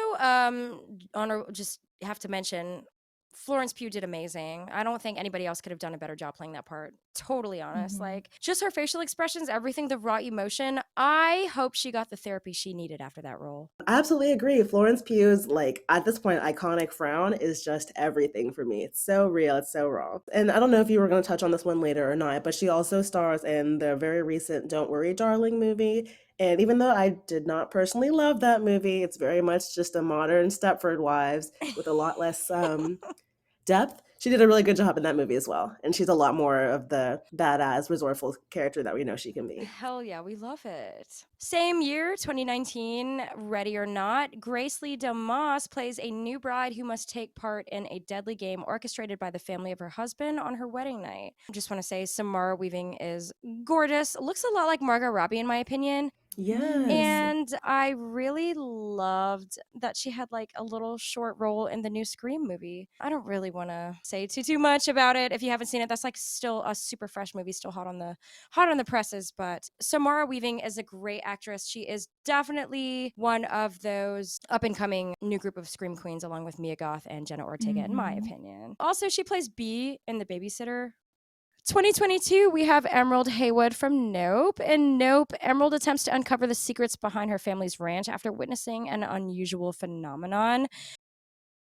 just have to mention Florence Pugh did amazing. I don't think anybody else could have done a better job playing that part. Totally honest. Mhm. Like, just her facial expressions, everything that brought emotion. I hope she got the therapy she needed after that role. I absolutely agree. Florence Pugh's, like, at this point, iconic frown is just everything for me. It's so real, it's so raw. And I don't know if you were going to touch on this one later or not, but she also stars in the very recent Don't Worry, Darling movie. And even though I did not personally love that movie, it's very much just a modern Stepford Wives with a lot less depth. She did a really good job in that movie as well. And she's a lot more of the badass, resourceful character that we know she can be. Hell yeah, we love it. Same year, 2019, Ready or Not, Grace Lee DeMoss plays a new bride who must take part in a deadly game orchestrated by the family of her husband on her wedding night. I just want to say Samara Weaving is gorgeous, looks a lot like Margot Robbie in my opinion. Yes. And I really loved that she had like a little short role in the new Scream movie. I don't really want to say too much about it. If you haven't seen it, that's like still a super fresh movie, still hot on the presses. But Samara Weaving is a great actress. She is definitely one of those up and coming new group of Scream queens, along with Mia Goth and Jenna Ortega, in my Mhm. opinion. Also, she plays Bee in The Babysitter. 2022, we have Emerald Haywood from Nope. In Nope, Emerald attempts to uncover the secrets behind her family's ranch after witnessing an unusual phenomenon.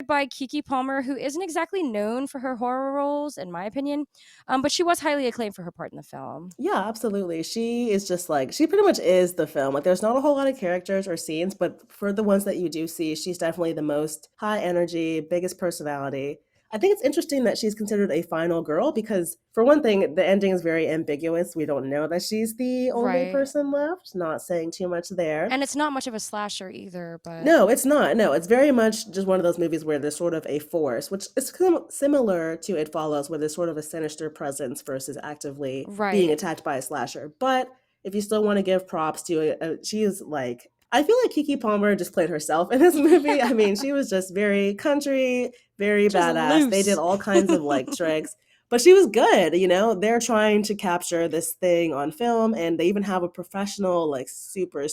By Kiki Palmer, who isn't exactly known for her horror roles, in my opinion, but she was highly acclaimed for her part in the film. Yeah, absolutely. She is just like, she pretty much is the film. Like, there's not a whole lot of characters or scenes, but for the ones that you do see, she's definitely the most high energy, biggest personality. I think it's interesting that she's considered a final girl because, for one thing, the ending is very ambiguous. We don't know that she's the only Right. person left, not saying too much there. And it's not much of a slasher either, but No, it's not. No, it's very much just one of those movies where there's sort of a force, which is similar to It Follows, where there's sort of a sinister presence versus actively being right. attacked by a slasher. But if you still want to give props to it, she is like, I feel like Kiki Palmer just played herself in this movie. I mean, she was just very country, very Just badass. They did loose. all kinds of like tricks. But she was good, you know? They're trying to capture this thing on film, and they even have a professional, like super,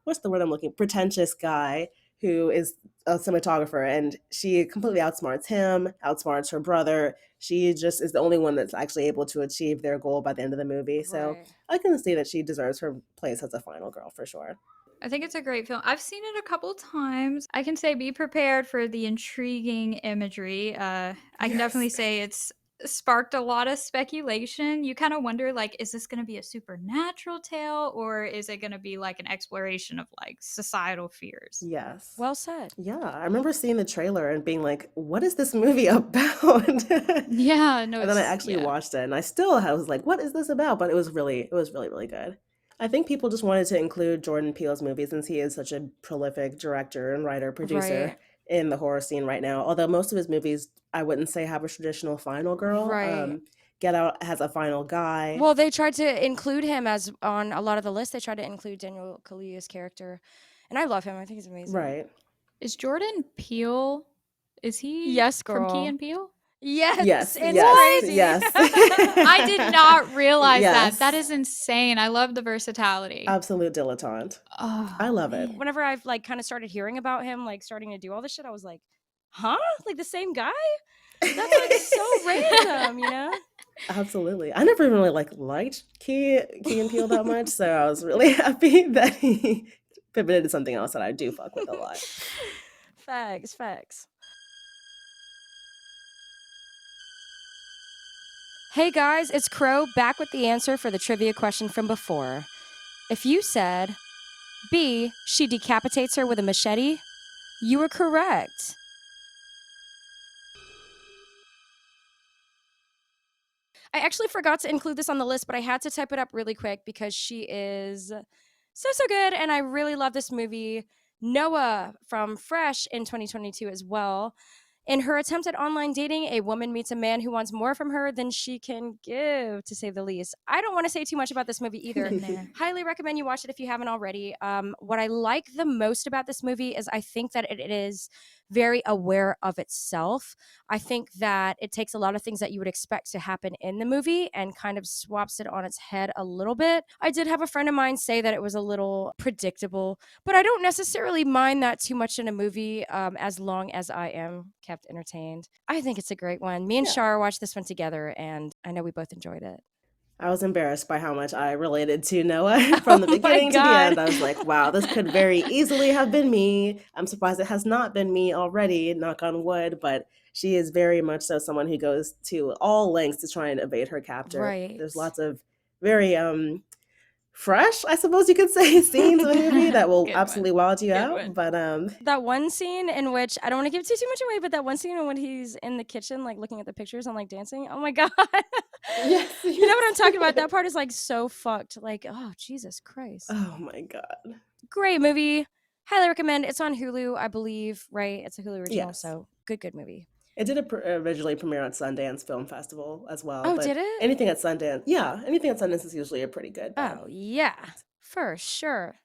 what's the word I'm looking, pretentious guy who is a cinematographer, and she completely outsmarts him, outsmarts her brother. She just is the only one that's actually able to achieve their goal by the end of the movie. So Right. I can see that she deserves her place as a final girl for sure. I think it's a great film. I've seen it a couple times. I can say be prepared for the intriguing imagery. I can definitely Yes. say it's sparked a lot of speculation. You kind of wonder like is this going to be a supernatural tale or is it going to be like an exploration of like societal fears? Yes. Well said. Yeah, I remember seeing the trailer and being like, "What is this movie about?" Yeah, no And then I it's actually yeah. watched it, and I was like, "What is this about?" But it was really good. I think people just wanted to include Jordan Peele's movie since he is such a prolific director and writer producer Right. in the horror scene right now. Although most of his movies, I wouldn't say have a traditional final girl. Right. Get Out has a final guy, Well, they tried to include him as on a lot of the lists. They tried to include Daniel Kaluuya's character, and I love him. I think he's amazing. right? Is Jordan Peele is he Yes, from Key girl. and Peele? Yes, Yes, it's yes, What? crazy. yes, I did not realize that. That yes. is insane. I love the versatility. Absolute dilettante. I Oh love it. man. Whenever I've like kind of started hearing about him, like starting to do all this shit, I was like, huh? Like the same guy? That's like so random, you know? Absolutely. I never even really liked Key and Peele that much, so I was really happy that he pivoted to something else that I do fuck with a lot. Facts, facts. Hey guys, it's Crow back with the answer for the trivia question from before. If you said B. She decapitates her with a machete? You were correct. I actually forgot to include this on the list, but I had to type it up really quick because she is so good, and I really love this movie. Noah from Fresh in 2022 as well. In her attempt at online dating, a woman meets a man who wants more from her than she can give, to say the least. I don't want to say too much about this movie either. Been there. Highly recommend you watch it if you haven't already. What I like the most about this movie is I think that it is very aware of itself. I think that it takes a lot of things that you would expect to happen in the movie and kind of swaps it on its head a little bit. I did have a friend of mine say that it was a little predictable, but I don't necessarily mind that too much in a movie as long as I am kept entertained. I think it's a great one. Me and Yeah. Char watched this one together, and I know we both enjoyed it. I was embarrassed by how much I related to Noah from the Oh my beginning to the God. end. I was like, wow, this could very easily have been me. I'm surprised it has not been me already, knock on wood, but she is very much so someone who goes to all lengths to try and evade her captor. Right. There's lots of very fresh, I suppose you could say, scenes in the movie that will Good one. absolutely wild you Good out. one. But That one scene in which I don't want to give too much away, but that one scene when he's in the kitchen, like looking at the pictures and like dancing. Oh my God. yes, You know what I'm yes. talking about? That part is like so fucked. Like, oh, Jesus Christ. Oh my God. Great movie. Highly recommend. It's on Hulu, I believe, right? It's a Hulu original. Yes. So good movie. It did originally premiere at Sundance Film Festival as well, Oh, but did it? anything at Sundance, yeah, anything at Sundance is usually a pretty good Oh, yeah, for sure.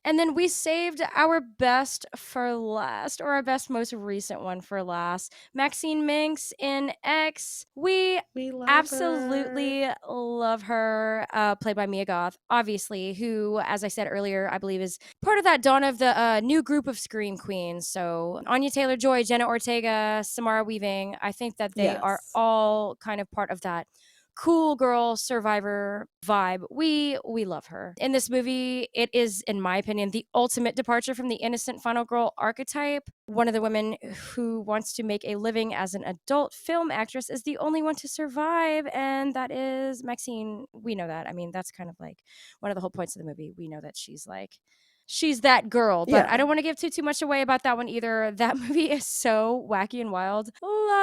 And then we saved our best for last, or our best most recent one for last. Maxine Minx in X. We We love her. absolutely love her, played by Mia Goth, obviously, who, as I said earlier, I believe is part of that dawn of the new group of Scream Queens. So Anya Taylor-Joy, Jenna Ortega, Samara Weaving, I think that they are Yes. all kind of part of that cool girl survivor vibe. We love her. In this movie, it is, in my opinion, the ultimate departure from the innocent final girl archetype. One of the women who wants to make a living as an adult film actress is the only one to survive, and that is Maxine. We know that. I mean, that's kind of like one of the whole points of the movie. We know that she's that girl, but I Yeah. don't want to give too much away about that one either. That movie is so wacky and wild.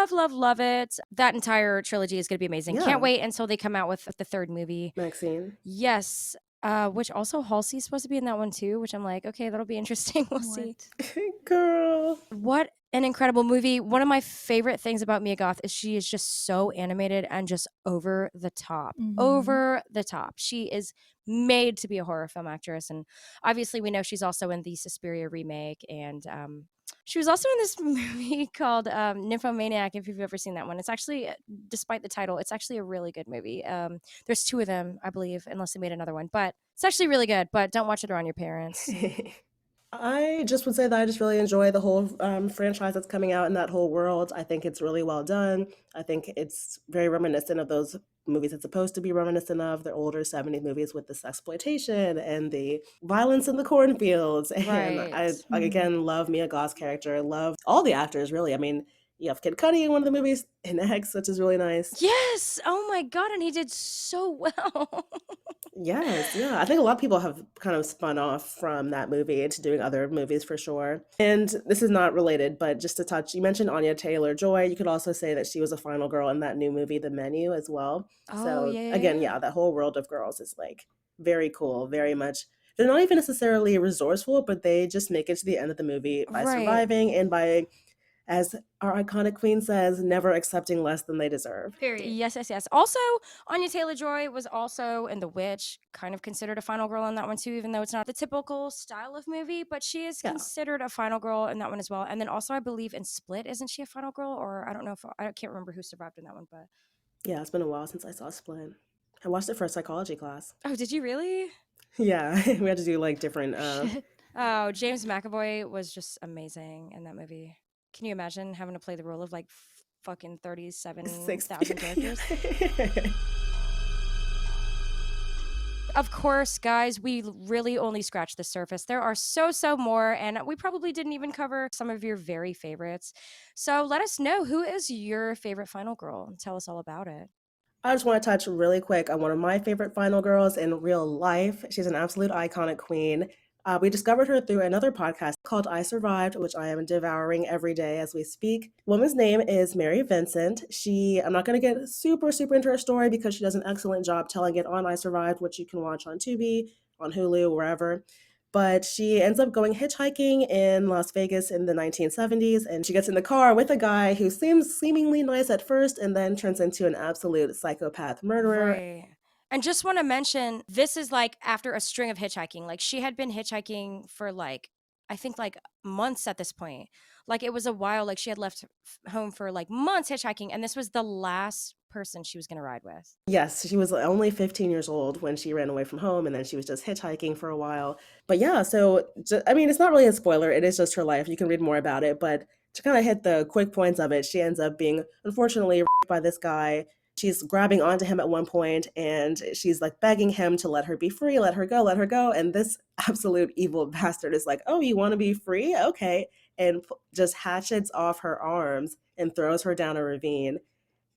Love it. That entire trilogy is going to be amazing. Can't Yeah. wait until they come out with the third movie. Maxine. Yes. Which also Halsey's supposed to be in that one too, which I'm like, okay, that'll be interesting. We'll see. Girl. What an incredible movie. One of my favorite things about Mia Goth is she is just so animated and just over the top. Over the top. She is made to be a horror film actress. And obviously, we know she's also in the Suspiria remake. And she was also in this movie called Nymphomaniac, if you've ever seen that one. It's actually, despite the title, it's actually a really good movie. There's two of them, I believe, unless they made another one. But it's actually really good, but don't watch it around your parents. I just would say that I just really enjoy the whole franchise that's coming out in that whole world. I think it's really well done. I think it's very reminiscent of those movies it's supposed to be reminiscent of, the older 70s movies with this exploitation and the violence in the cornfields. And I, Right. again, love Mia Goth's character, love all the actors, really. I mean, you have Kid Cudi in one of the movies in X, which is really nice. Yes. Oh my God. And he did so well. Yes, yeah. I think a lot of people have kind of spun off from that movie into doing other movies for sure. And this is not related, but just to touch, you mentioned Anya Taylor-Joy. You could also say that she was a final girl in that new movie, The Menu, as well. Oh, So yeah, yeah, again, yeah. yeah, that whole world of girls is like very cool, very much. They're not even necessarily resourceful, but they just make it to the end of the movie by Right. surviving and by, as our iconic queen says, never accepting less than they deserve. Period. Yes. Also, Anya Taylor-Joy was also in The Witch, kind of considered a final girl in that one too, even though it's not the typical style of movie, but she is Yeah. considered a final girl in that one as well. And then also, I believe in Split, isn't she a final girl? Or I don't know if I can't remember who survived in that one, but Yeah, it's been a while since I saw Split. I watched it for a psychology class. oh, did you really? Yeah, we had to do like different Shit. Oh, James McAvoy was just amazing in that movie. Can you imagine having to play the role of like fucking 6 37,000 characters? Of course, guys, we really only scratched the surface. There are so more, and we probably didn't even cover some of your very favorites. So let us know, who is your favorite final girl? Tell us all about it. I just want to touch really quick on one of my favorite final girls in real life. She's an absolute iconic queen. We discovered her through another podcast called I Survived, which I am devouring every day as we speak. The woman's name is Mary Vincent. I'm not going to get super into her story because she does an excellent job telling it on I Survived, which you can watch on Tubi, on Hulu, wherever. But she ends up going hitchhiking in Las Vegas in the 1970s, and she gets in the car with a guy who seems seemingly nice at first and then turns into an absolute psychopath murderer. Right. And just want to mention, this is like after a string of hitchhiking. Like she had been hitchhiking for like, I think like months at this point. Like it was a while. Like she had left home for like months hitchhiking, and this was the last person she was going to ride with. Yes, she was only 15 years old when she ran away from home, and then she was just hitchhiking for a while. But yeah, so I mean, it's not really a spoiler. It is just her life. You can read more about it. But to kind of hit the quick points of it, she ends up being unfortunately raped by this guy. She's grabbing onto him at one point, and she's like begging him to let her be free, let her go, let her go. And this absolute evil bastard is like, "Oh, you want to be free? Okay," and just hatchets off her arms and throws her down a ravine.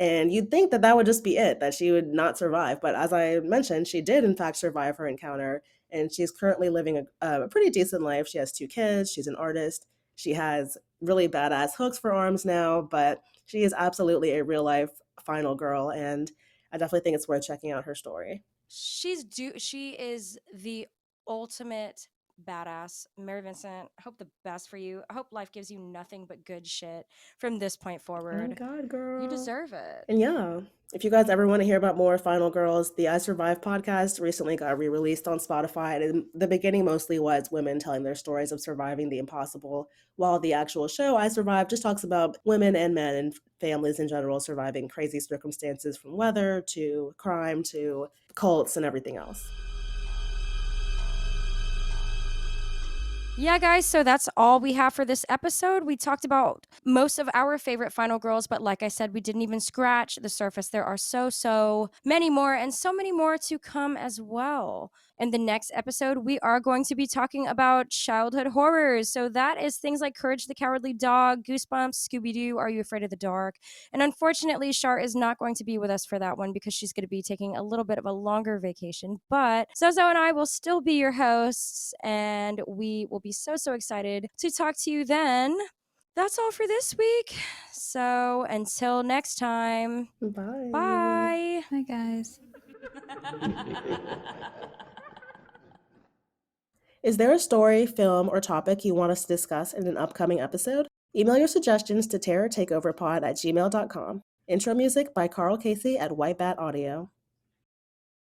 And you'd think that that would just be it, that she would not survive. But as I mentioned, she did, in fact, survive her encounter. And she's currently living a pretty decent life. She has 2 kids. She's an artist. She has really badass hooks for arms now, but she is absolutely a real life final girl. And I definitely think it's worth checking out her story. She is the ultimate badass. Mary Vincent, I hope the best for you. I hope life gives you nothing but good shit from this point Oh forward. God, You girl. deserve it. And yeah, if you guys ever want to hear about more Final Girls, the I Survive podcast recently got re released on Spotify. And in the beginning, mostly was women telling their stories of surviving the impossible, while the actual show, I Survive, just talks about women and men and families in general surviving crazy circumstances from weather to crime to cults and everything else. Yeah, guys, so that's all we have for this episode. We talked about most of our favorite Final Girls, but like I said, we didn't even scratch the surface. There are so many more, and so many more to come as well. In the next episode, we are going to be talking about childhood horrors. So that is things like Courage the Cowardly Dog, Goosebumps, Scooby Doo, Are You Afraid of the Dark? And unfortunately, Char is not going to be with us for that one because she's going to be taking a little bit of a longer vacation. But Zozo and I will still be your hosts, and we will be so excited to talk to you then. That's all for this week. So until next time, Bye. bye. Hi, guys. Is there a story, film, or topic you want us to discuss in an upcoming episode? Email your suggestions to terrortakeoverpod@gmail.com. Intro music by Carl Casey at White Bat Audio.